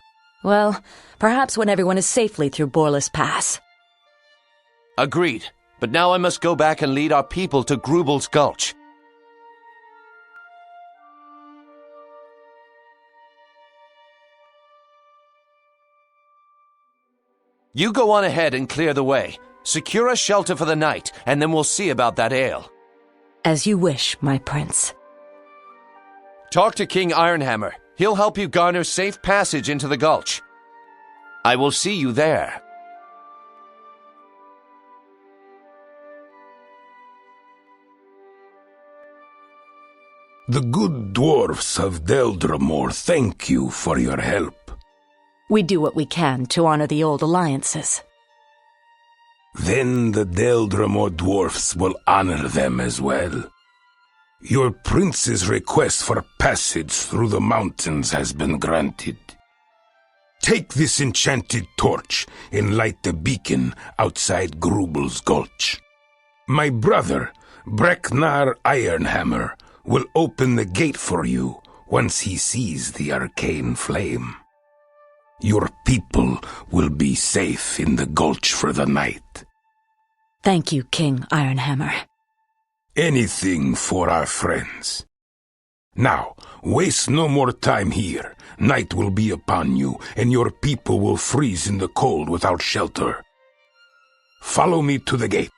Well, perhaps when everyone is safely through Borlis Pass. Agreed, but now I must go back and lead our people to Grubel's Gulch. You go on ahead and clear the way. Secure a shelter for the night, and then we'll see about that ale. As you wish, my prince. Talk to King Ironhammer. He'll help you garner safe passage into the gulch. I will see you there. The good dwarfs of Deldrimmer thank you for your help. We do what we can to honor the old alliances. Then the Deldrimmer dwarfs will honor them as well. Your prince's request for passage through the mountains has been granted. Take this enchanted torch and light the beacon outside Grubel's Gulch. My brother, Breknar Ironhammer, will open the gate for you once he sees the arcane flame. Your people will be safe in the gulch for the night. Thank you, King Ironhammer. Anything for our friends. Now, waste no more time here. Night will be upon you, and your people will freeze in the cold without shelter. Follow me to the gate.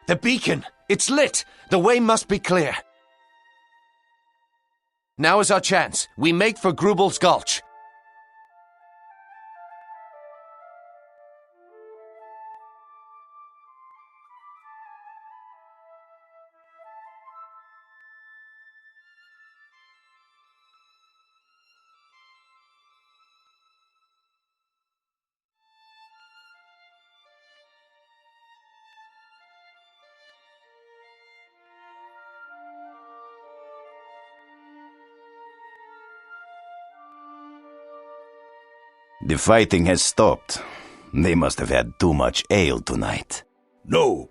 The beacon! It's lit! The way must be clear. Now is our chance. We make for Grubel's Gulch. The fighting has stopped. They must have had too much ale tonight. No.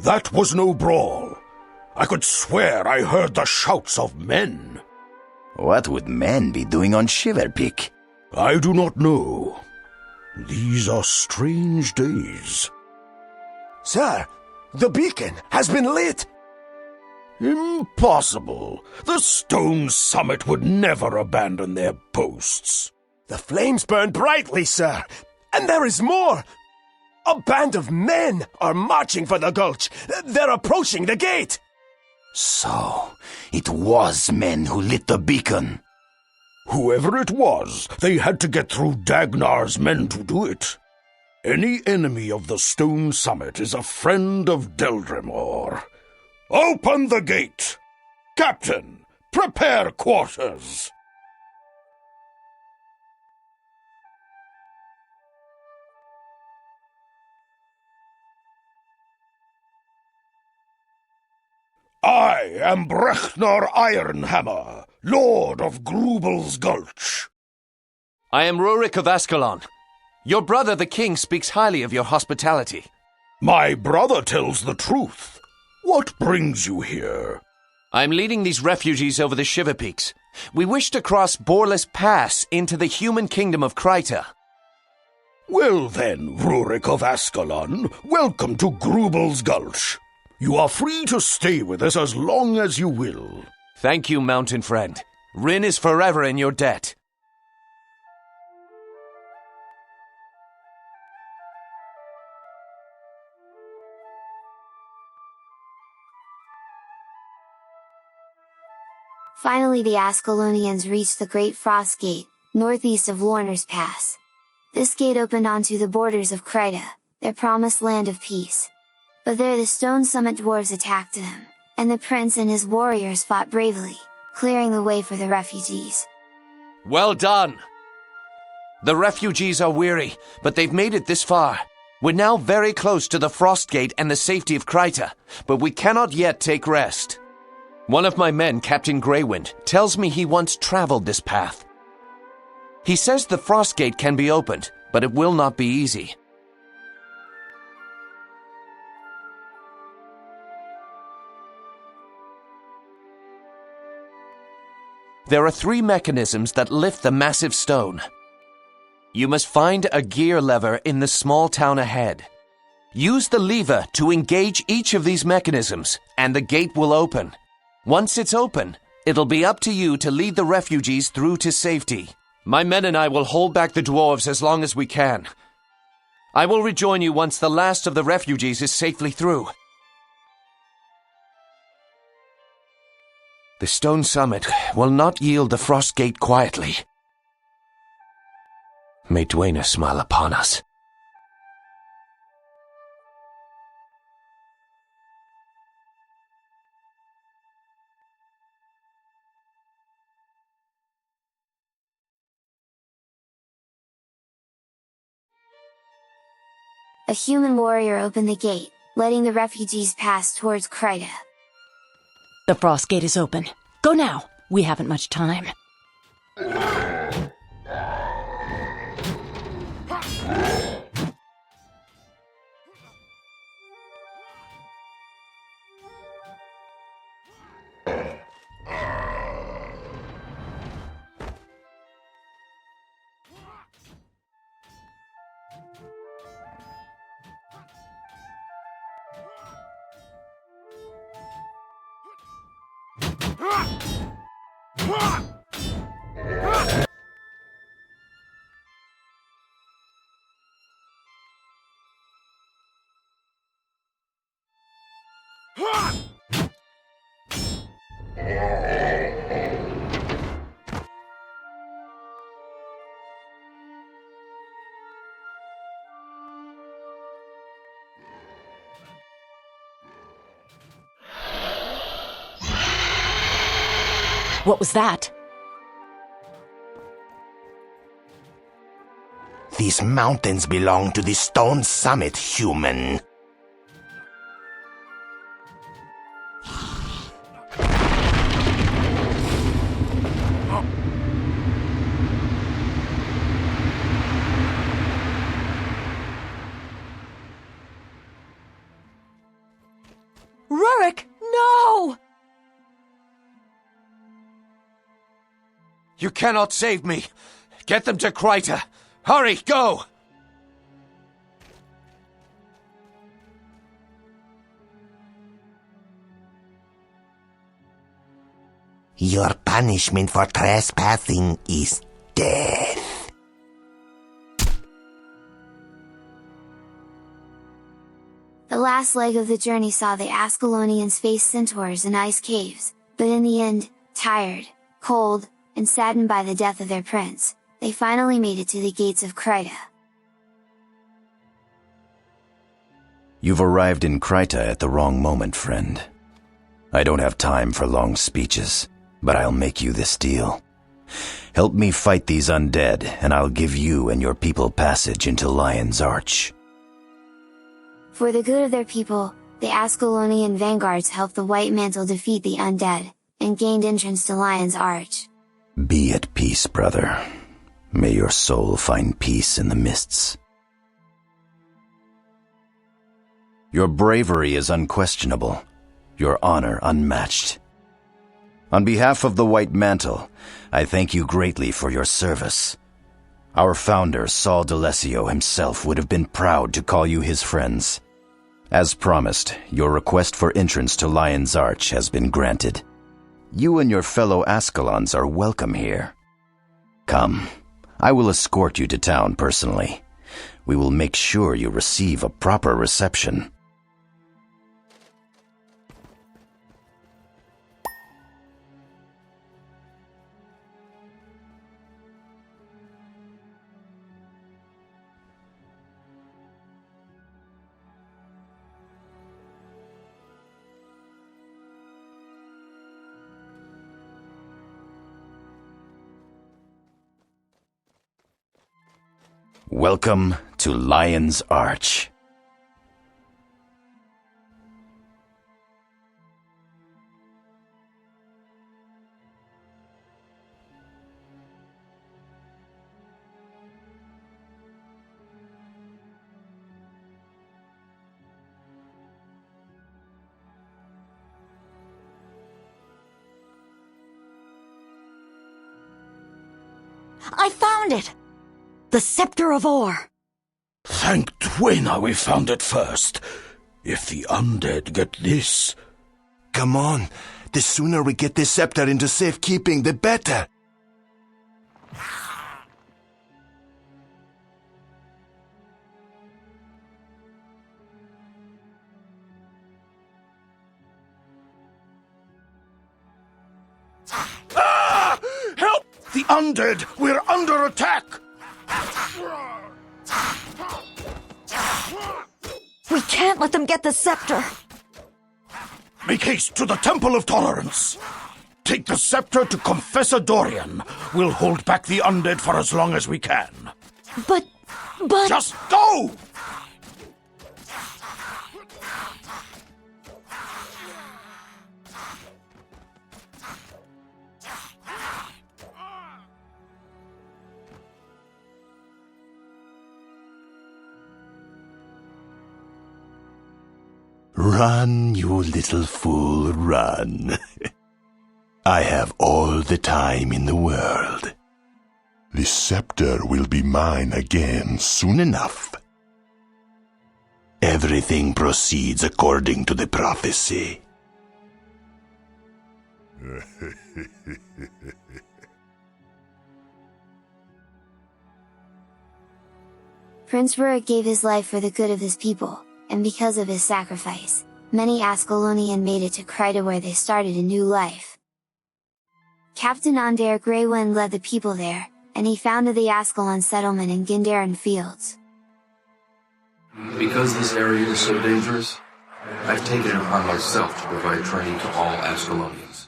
That was no brawl. I could swear I heard the shouts of men. What would men be doing on Shiverpeak? I do not know. These are strange days. Sir, the beacon has been lit! Impossible. The stone summit would never abandon their posts. The flames burn brightly, sir. And there is more! A band of men are marching for the gulch. They're approaching the gate! So, it was men who lit the beacon. Whoever it was, they had to get through Dagnar's men to do it. Any enemy of the stone summit is a friend of Deldrimor. Open the gate! Captain, prepare quarters! I am Brechnor Ironhammer, Lord of Grubel's Gulch. I am Rurik of Ascalon. Your brother the king speaks highly of your hospitality. My brother tells the truth. What brings you here? I'm leading these refugees over the Shiver Peaks. We wish to cross Borlis Pass into the human kingdom of Kryta. Well then, Rurik of Ascalon, welcome to Grubel's Gulch. You are free to stay with us as long as you will. Thank you, mountain friend. Rin is forever in your debt. Finally, the Ascalonians reached the Great Frost Gate, northeast of Lorner's Pass. This gate opened onto the borders of Kryta, their promised land of peace. But there the Stone Summit Dwarves attacked them, and the prince and his warriors fought bravely, clearing the way for the refugees. Well done! The refugees are weary, but they've made it this far. We're now very close to the Frost Gate and the safety of Kryta, but we cannot yet take rest. One of my men, Captain Greywind, tells me he once traveled this path. He says the Frost Gate can be opened, but it will not be easy. There are 3 mechanisms that lift the massive stone. You must find a gear lever in the small town ahead. Use the lever to engage each of these mechanisms, and the gate will open. Once it's open, it'll be up to you to lead the refugees through to safety. My men and I will hold back the dwarves as long as we can. I will rejoin you once the last of the refugees is safely through. The stone summit will not yield the Frost Gate quietly. May Dwayna smile upon us. A human warrior opened the gate, letting the refugees pass towards Kryta. The Frost Gate is open. Go now. We haven't much time. What was that? These mountains belong to the Stone Summit, human. Rurik, no! You cannot save me! Get them to Kryta! Hurry, go! Your punishment for trespassing is death. The last leg of the journey saw the Ascalonians face centaurs and ice caves, but in the end, tired, cold, and saddened by the death of their prince, they finally made it to the Gates of Kryta. You've arrived in Kryta at the wrong moment, friend. I don't have time for long speeches, but I'll make you this deal. Help me fight these undead, and I'll give you and your people passage into Lion's Arch. For the good of their people, the Ascalonian vanguards helped the White Mantle defeat the undead, and gained entrance to Lion's Arch. Be at peace, brother. May your soul find peace in the mists. Your bravery is unquestionable, your honor unmatched. On behalf of the White Mantle, I thank you greatly for your service. Our founder, Saul D'Alessio himself, would have been proud to call you his friends. As promised, your request for entrance to Lion's Arch has been granted. You and your fellow Ascalons are welcome here. Come, I will escort you to town personally. We will make sure you receive a proper reception. Welcome to Lion's Arch. I found it! The Scepter of Ore! Thank Dwayna we found it first. If the undead get this... Come on. The sooner we get this scepter into safekeeping, the better. Ah! Help! The undead! We're under attack! We can't let them get the scepter! Make haste to the Temple of Tolerance! Take the scepter to Confessor Dorian. We'll hold back the undead for as long as we can. But... Just go! Run, you little fool, run. I have all the time in the world. The scepter will be mine again soon enough. Everything proceeds according to the prophecy. Prince Rurik gave his life for the good of his people, and because of his sacrifice, many Ascalonian made it to Kryta where they started a new life. Captain Onder Greywind led the people there, and he founded the Ascalon settlement in Gindarin Fields. Because this area is so dangerous, I've taken it upon myself to provide training to all Ascalonians.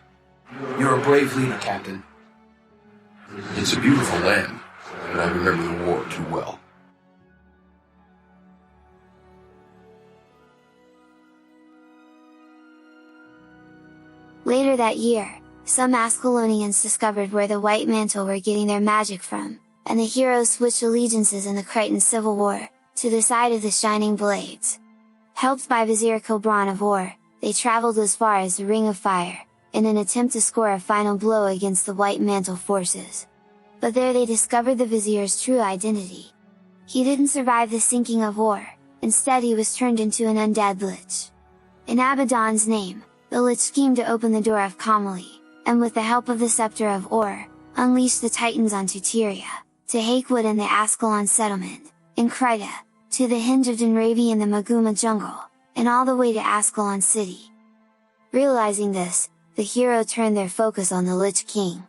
You're a brave leader, Captain. It's a beautiful land, but I remember the war too well. Later that year, some Ascalonians discovered where the White Mantle were getting their magic from, and the heroes switched allegiances in the Krytan Civil War, to the side of the Shining Blades. Helped by Vizier Kobran of Or, they traveled as far as the Ring of Fire, in an attempt to score a final blow against the White Mantle forces. But there they discovered the Vizier's true identity. He didn't survive the sinking of Or, instead he was turned into an undead lich. In Abaddon's name, the lich schemed to open the door of Kamali, and with the help of the Scepter of Or, unleash the Titans onto Tyria, to Hakewood and the Ascalon settlement, in Kryta, to the Hinge of Dunravi in the Maguma jungle, and all the way to Ascalon city. Realizing this, the hero turned their focus on the Lich King.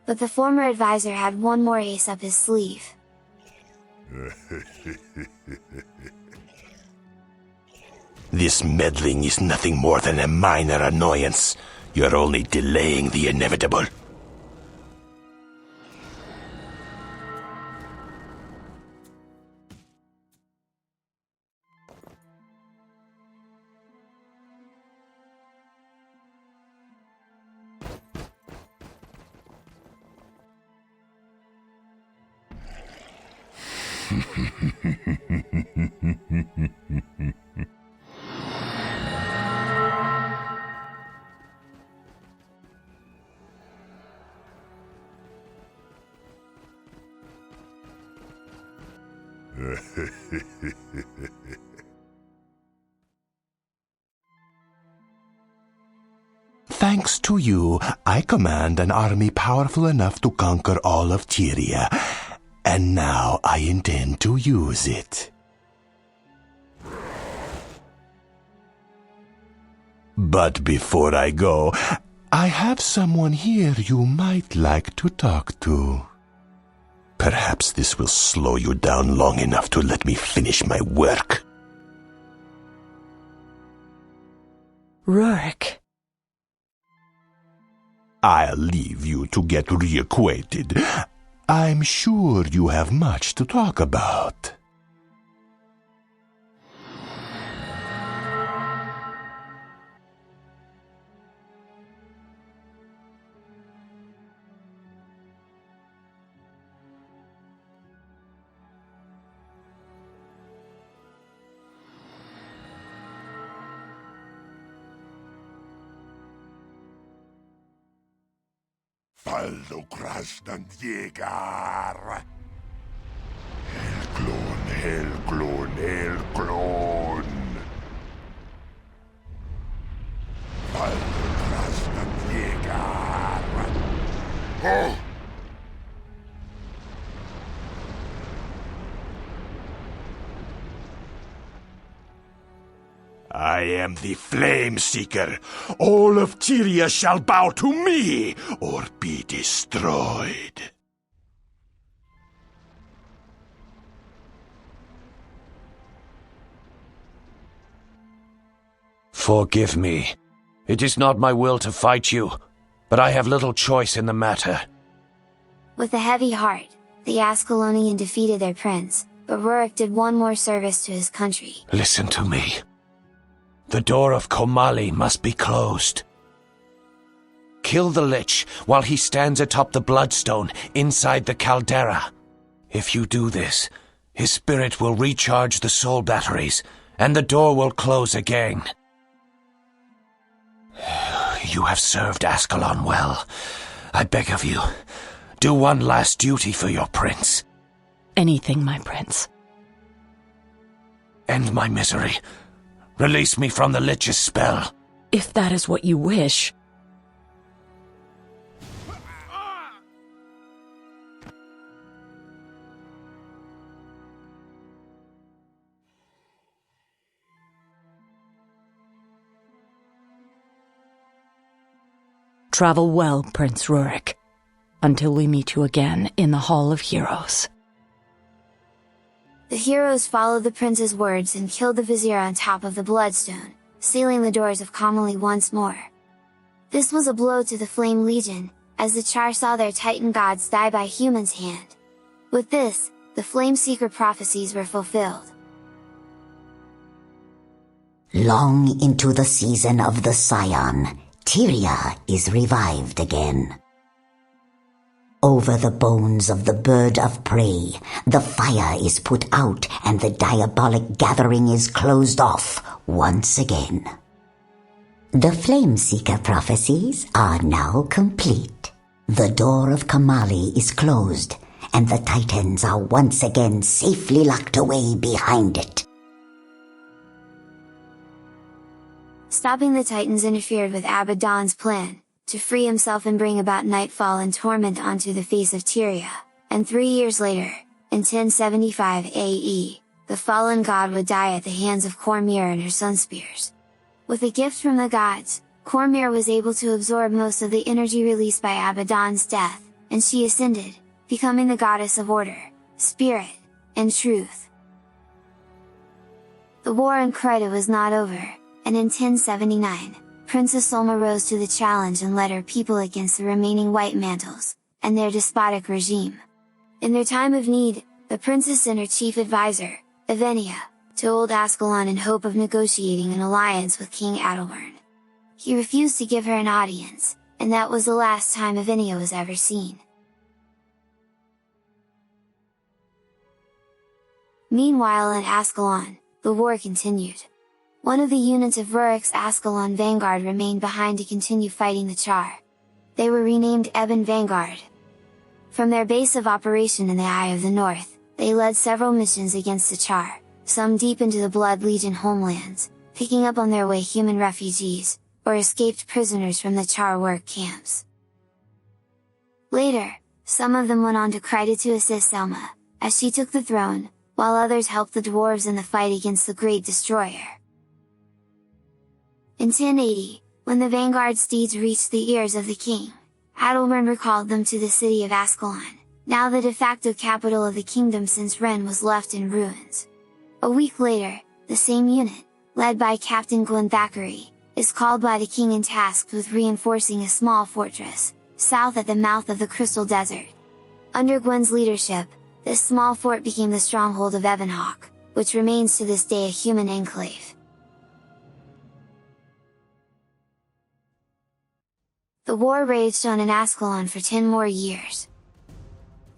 But the former advisor had one more ace up his sleeve. This meddling is nothing more than a minor annoyance. You're only delaying the inevitable. Thanks to you, I command an army powerful enough to conquer all of Tyria, and now I intend to use it. But before I go, I have someone here you might like to talk to. Perhaps this will slow you down long enough to let me finish my work. Rurik. I'll leave you to get reacquainted. I'm sure you have much to talk about. Faldo krasnand jägar. Helklon, helklon, helklon. Faldo krasnand jägar. Oh! I am the Flameseeker. All of Tyria shall bow to me, or be destroyed. Forgive me. It is not my will to fight you, but I have little choice in the matter. With a heavy heart, the Ascalonian defeated their prince, but Rurik did one more service to his country. Listen to me. The door of Komali must be closed. Kill the Lich while he stands atop the Bloodstone inside the caldera. If you do this, his spirit will recharge the soul batteries, and the door will close again. You have served Ascalon well. I beg of you, do one last duty for your prince. Anything, my prince. End my misery. Release me from the Lich's spell. If that is what you wish. Travel well, Prince Rurik, until we meet you again in the Hall of Heroes. The heroes followed the prince's words and killed the vizier on top of the Bloodstone, sealing the doors of Kamali once more. This was a blow to the Flame Legion, as the Charr saw their Titan gods die by humans' hand. With this, the Flameseeker prophecies were fulfilled. Long into the season of the Scion, Tyria is revived again. Over the bones of the bird of prey, the fire is put out and the diabolic gathering is closed off once again. The Flameseeker prophecies are now complete. The door of Kamali is closed, and the Titans are once again safely locked away behind it. Stopping the Titans interfered with Abaddon's plan to free himself and bring about nightfall and torment onto the face of Tyria, and 3 years later, in 1075 AE, the fallen god would die at the hands of Cormyr and her Sunspears. With a gift from the gods, Cormyr was able to absorb most of the energy released by Abaddon's death, and she ascended, becoming the goddess of order, spirit, and truth. The war in Kryta was not over, and in 1079, Princess Solma rose to the challenge and led her people against the remaining White Mantles, and their despotic regime. In their time of need, the princess sent her chief advisor, Evenia, to Old Ascalon in hope of negotiating an alliance with King Adalbern. He refused to give her an audience, and that was the last time Evenia was ever seen. Meanwhile in Ascalon, the war continued. One of the units of Rurik's Ascalon Vanguard remained behind to continue fighting the Charr. They were renamed Ebon Vanguard. From their base of operation in the Eye of the North, they led several missions against the Charr, some deep into the Blood Legion homelands, picking up on their way human refugees, or escaped prisoners from the Charr work camps. Later, some of them went on to Kryta to assist Selma, as she took the throne, while others helped the Dwarves in the fight against the Great Destroyer. In 1080, when the Vanguard steeds reached the ears of the king, Adalbern recalled them to the city of Ascalon, now the de facto capital of the kingdom since Ren was left in ruins. A week later, the same unit, led by Captain Glint, is called by the king and tasked with reinforcing a small fortress, south at the mouth of the Crystal Desert. Under Gwyn's leadership, this small fort became the stronghold of Ebonhawk, which remains to this day a human enclave. The war raged on in Ascalon for 10 more years.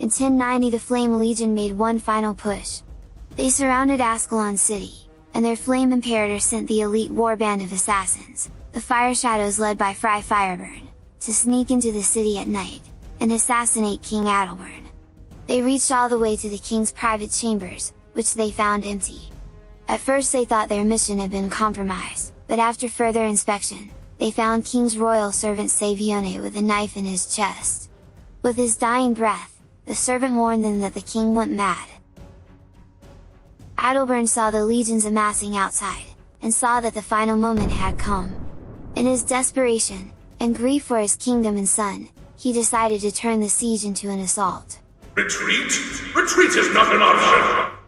In 1090 the Flame Legion made one final push. They surrounded Ascalon city, and their Flame Imperator sent the elite warband of assassins, the Fire Shadows led by Fireburn, to sneak into the city at night, and assassinate King Adalbern. They reached all the way to the king's private chambers, which they found empty. At first they thought their mission had been compromised, but after further inspection, they found King's royal servant Savione with a knife in his chest. With his dying breath, the servant warned them that the king went mad. Adalbern saw the legions amassing outside, and saw that the final moment had come. In his desperation, and grief for his kingdom and son, he decided to turn the siege into an assault. Retreat? Retreat is not an option!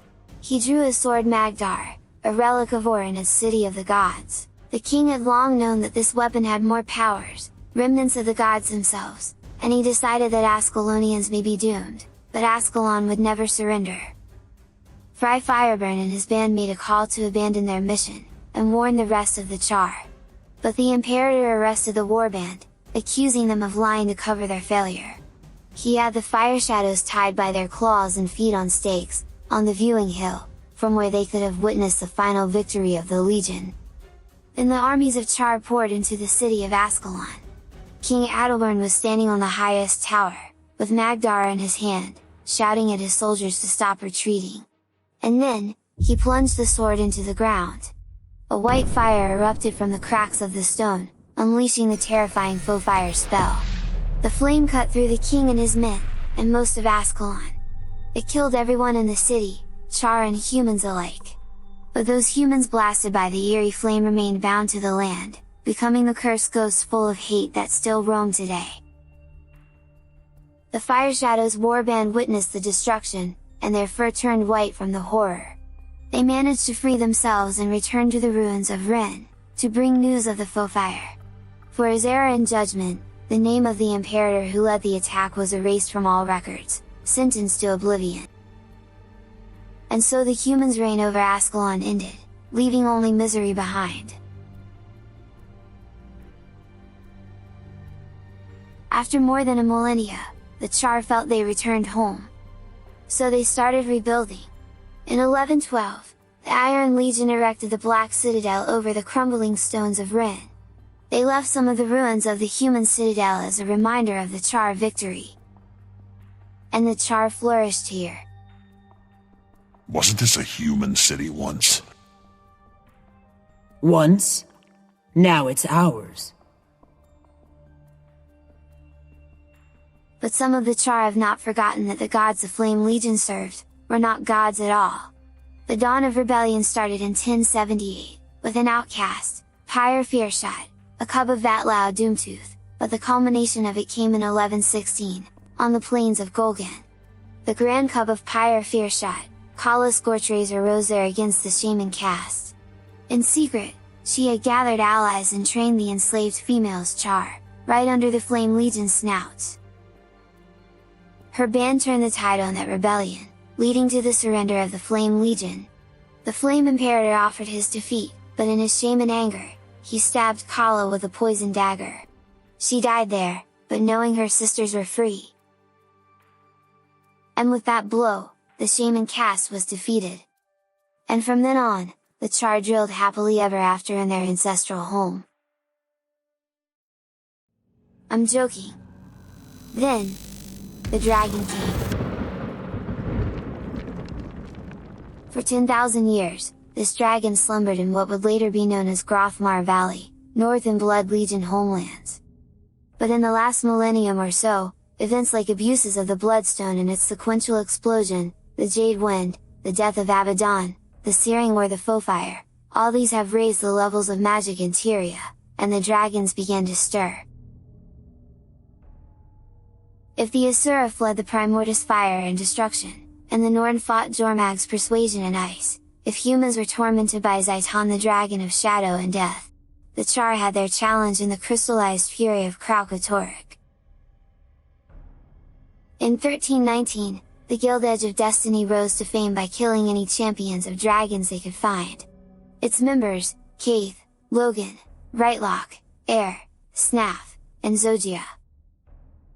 He drew his sword Magdar, a relic of Or in its city of the gods. The king had long known that this weapon had more powers, remnants of the gods themselves, and he decided that Ascalonians may be doomed, but Ascalon would never surrender. Fireburn and his band made a call to abandon their mission, and warned the rest of the Charr. But the Imperator arrested the warband, accusing them of lying to cover their failure. He had the Fire Shadows tied by their claws and feet on stakes, on the viewing hill, from where they could have witnessed the final victory of the Legion. Then the armies of Charr poured into the city of Ascalon. King Adalbern was standing on the highest tower, with Magdar in his hand, shouting at his soldiers to stop retreating. And then, he plunged the sword into the ground. A white fire erupted from the cracks of the stone, unleashing the terrifying Foefire spell. The flame cut through the king and his men, and most of Ascalon. It killed everyone in the city, Charr and humans alike. But those humans blasted by the eerie flame remained bound to the land, becoming the cursed ghosts full of hate that still roam today. The Fire Shadows warband witnessed the destruction, and their fur turned white from the horror. They managed to free themselves and return to the ruins of Ren, to bring news of the Foefire. For his error in judgment, the name of the Imperator who led the attack was erased from all records, sentenced to oblivion. And so the humans' reign over Ascalon ended, leaving only misery behind. After more than a millennia, the Charr felt they returned home. So they started rebuilding. In 1112, the Iron Legion erected the Black Citadel over the crumbling stones of Ren. They left some of the ruins of the human citadel as a reminder of the Charr victory. And the Charr flourished here. Wasn't this a human city once? Once? Now it's ours. But some of the Charr have not forgotten that the gods the Flame Legion served were not gods at all. The dawn of rebellion started in 1078, with an outcast, Pyre Fearshot, a cub of Vatlau Doomtooth, but the culmination of it came in 1116, on the plains of Golgan. The grand cub of Pyre Fearshot, Kala Scorchrazor, rose there against the shaman caste. In secret, she had gathered allies and trained the enslaved females Charr, right under the Flame Legion's snouts. Her band turned the tide on that rebellion, leading to the surrender of the Flame Legion. The Flame Imperator offered his defeat, but in his shame and anger, he stabbed Kala with a poison dagger. She died there, but knowing her sisters were free. And with that blow, the shaman caste was defeated. And from then on, the Charr drilled happily ever after in their ancestral home. I'm joking. Then, the dragon came. For 10,000 years, this dragon slumbered in what would later be known as Grothmar Valley, north in Blood Legion homelands. But in the last millennium or so, events like abuses of the Bloodstone and its sequential explosion, the Jade Wind, the death of Abaddon, the Searing or the Foefire, all these have raised the levels of magic in Tyria, and the dragons began to stir. If the Asura fled the Primordius fire and destruction, and the Norn fought Jormag's persuasion and ice, if humans were tormented by Zaitan the dragon of shadow and death, the Charr had their challenge in the crystallized fury of Kralkatorrik. In 1319, the Guild Edge of Destiny rose to fame by killing any champions of dragons they could find. Its members, Kaith, Logan, Rightlock, Air, Snaf, and Zogia.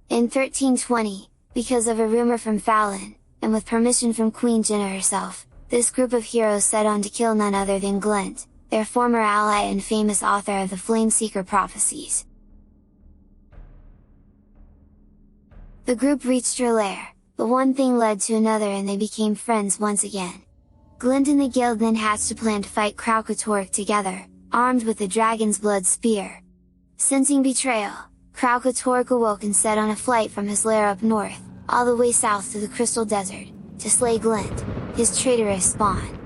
In 1320, because of a rumor from Fallon, and with permission from Queen Jenna herself, this group of heroes set on to kill none other than Glint, their former ally and famous author of the Flameseeker Prophecies. The group reached her lair, but one thing led to another and they became friends once again. Glint and the guild then hatched a plan to fight Kralkatorrik together, armed with the Dragon's Blood Spear. Sensing betrayal, Kralkatorrik awoke and set on a flight from his lair up north, all the way south to the Crystal Desert, to slay Glint, his traitorous spawn.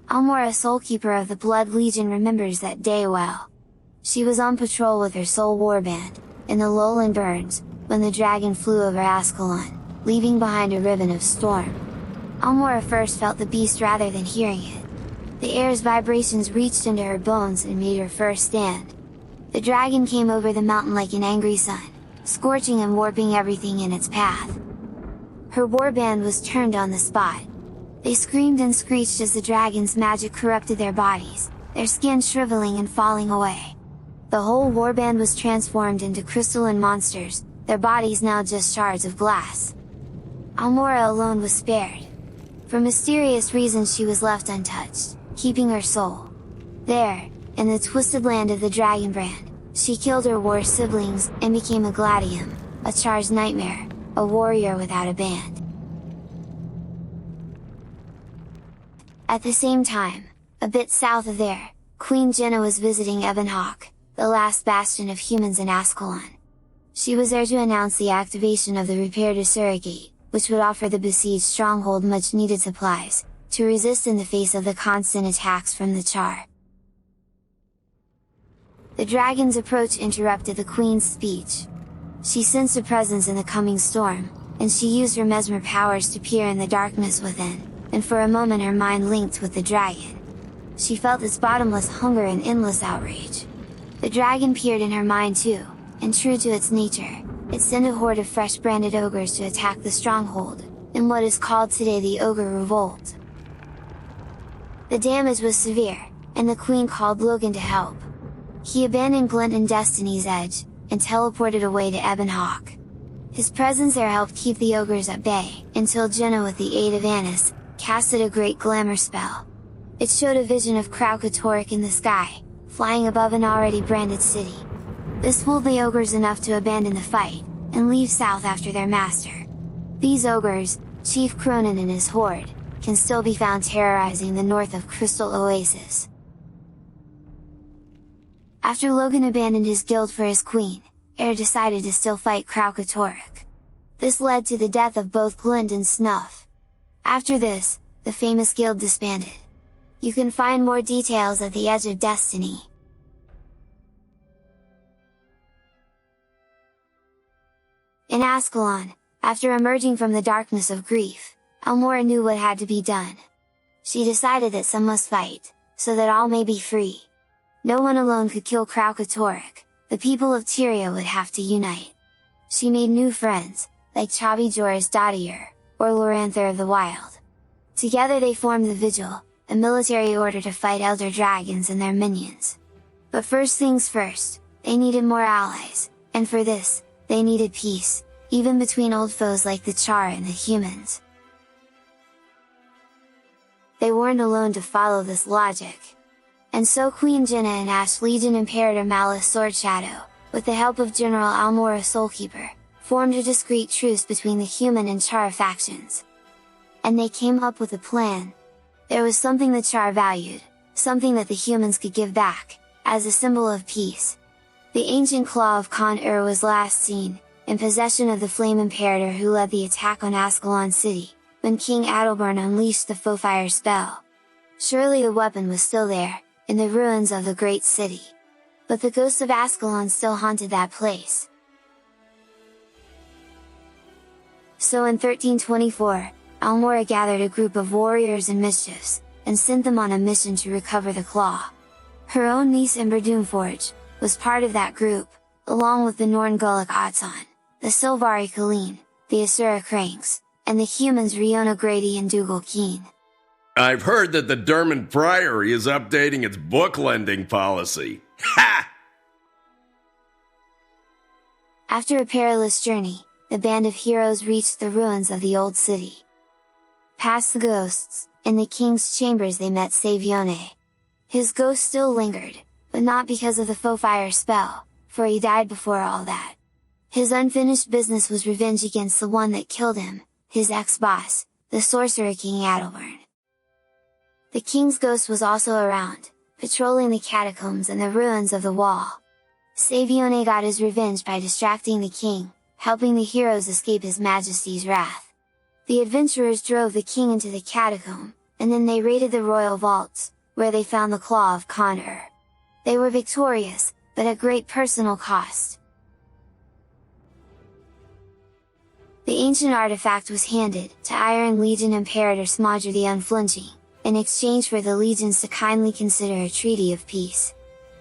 Almora, Soulkeeper of the Blood Legion, remembers that day well. She was on patrol with her soul warband, in the lowland burns, when the dragon flew over Ascalon, leaving behind a ribbon of storm. Almora first felt the beast rather than hearing it. The air's vibrations reached into her bones and made her first stand. The dragon came over the mountain like an angry sun, scorching and warping everything in its path. Her warband was turned on the spot. They screamed and screeched as the dragon's magic corrupted their bodies, their skin shriveling and falling away. The whole warband was transformed into crystalline monsters, their bodies now just shards of glass. Almora alone was spared. For mysterious reasons she was left untouched, keeping her soul. There, in the twisted land of the Dragonbrand, she killed her war siblings, and became a gladium, a Charr's nightmare, a warrior without a band. At the same time, a bit south of there, Queen Jenna was visiting Ebonhawk, the last bastion of humans in Ascalon. She was there to announce the activation of the repaired Asura Gate, which would offer the besieged stronghold much needed supplies, to resist in the face of the constant attacks from the Charr. The dragon's approach interrupted the queen's speech. She sensed a presence in the coming storm, and she used her mesmer powers to peer in the darkness within, and for a moment her mind linked with the dragon. She felt its bottomless hunger and endless outrage. The dragon peered in her mind too, and true to its nature, it sent a horde of fresh branded ogres to attack the stronghold, in what is called today the Ogre Revolt. The damage was severe, and the queen called Logan to help. He abandoned Glint and Destiny's Edge, and teleported away to Ebonhawk. His presence there helped keep the ogres at bay, until Jenna with the aid of Annis, casted a great glamour spell. It showed a vision of Kralkatorrik in the sky, flying above an already branded city. This fooled the ogres enough to abandon the fight, and leave south after their master. These ogres, Chief Cronin and his horde, can still be found terrorizing the north of Crystal Oasis. After Logan abandoned his guild for his queen, Air decided to still fight Kralkatorrik. This led to the death of both Glint and Snuff. After this, the famous guild disbanded. You can find more details at the Edge of Destiny. In Ascalon, after emerging from the darkness of grief, Almora knew what had to be done. She decided that some must fight, so that all may be free. No one alone could kill Kralkatorrik, the people of Tyria would have to unite. She made new friends, like Chavi Jorah's Dottir, or Loranther of the Wild. Together they formed the Vigil, a military order to fight Elder Dragons and their minions. But first things first, they needed more allies, and for this, they needed peace, even between old foes like the Charr and the humans. They weren't alone to follow this logic. And so Queen Jenna and Ash Legion Imperator Malice Swordshadow, with the help of General Almora Soulkeeper, formed a discreet truce between the human and Charr factions. And they came up with a plan. There was something the Charr valued, something that the humans could give back, as a symbol of peace. The ancient claw of Con-Ur was last seen, in possession of the Flame Imperator who led the attack on Ascalon City, when King Adalbern unleashed the Foefire spell. Surely the weapon was still there, in the ruins of the great city. But the ghosts of Ascalon still haunted that place. So in 1324, Almora gathered a group of warriors and mischiefs, and sent them on a mission to recover the claw. Her own niece Ember Doomforge was part of that group, along with the Norn Gullik Otson, the Silvari Colleen, the Asura Cranks, and the humans Riona Grady and Dougal Keen. I've heard that the Dermond Priory is updating its book lending policy. Ha! After a perilous journey, the band of heroes reached the ruins of the old city. Past the ghosts, in the king's chambers they met Savione. His ghost still lingered, but not because of the Foefire spell, for he died before all that. His unfinished business was revenge against the one that killed him, his ex-boss, the Sorcerer King Adalbern. The king's ghost was also around, patrolling the catacombs and the ruins of the wall. Savione got his revenge by distracting the king, helping the heroes escape his majesty's wrath. The adventurers drove the king into the catacomb, and then they raided the royal vaults, where they found the Claw of Con-Ur. They were victorious, but at great personal cost. The ancient artifact was handed to Iron Legion Imperator Smodger the Unflinching, in exchange for the legions to kindly consider a treaty of peace.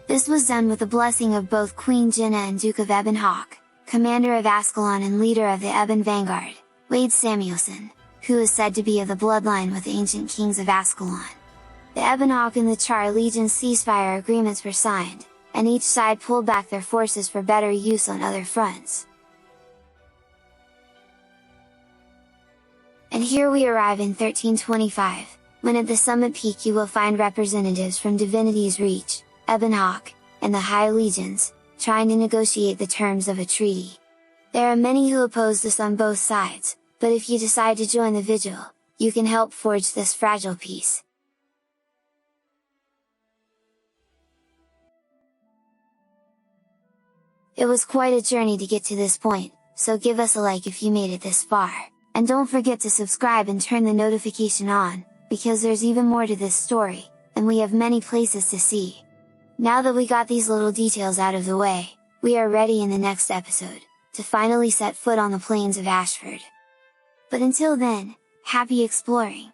This was done with the blessing of both Queen Jenna and Duke of Ebonhawk, commander of Ascalon and leader of the Ebon Vanguard, Wade Samuelson, who is said to be of the bloodline with the ancient kings of Ascalon. The Ebonhawk and the Charr Legion ceasefire agreements were signed, and each side pulled back their forces for better use on other fronts. And here we arrive in 1325, when at the summit peak you will find representatives from Divinity's Reach, Ebonhawk, and the High Legions, trying to negotiate the terms of a treaty. There are many who oppose this on both sides, but if you decide to join the Vigil, you can help forge this fragile peace. It was quite a journey to get to this point, so give us a like if you made it this far, and don't forget to subscribe and turn the notification on, because there's even more to this story, and we have many places to see. Now that we got these little details out of the way, we are ready in the next episode, to finally set foot on the Plains of Ashford. But until then, happy exploring!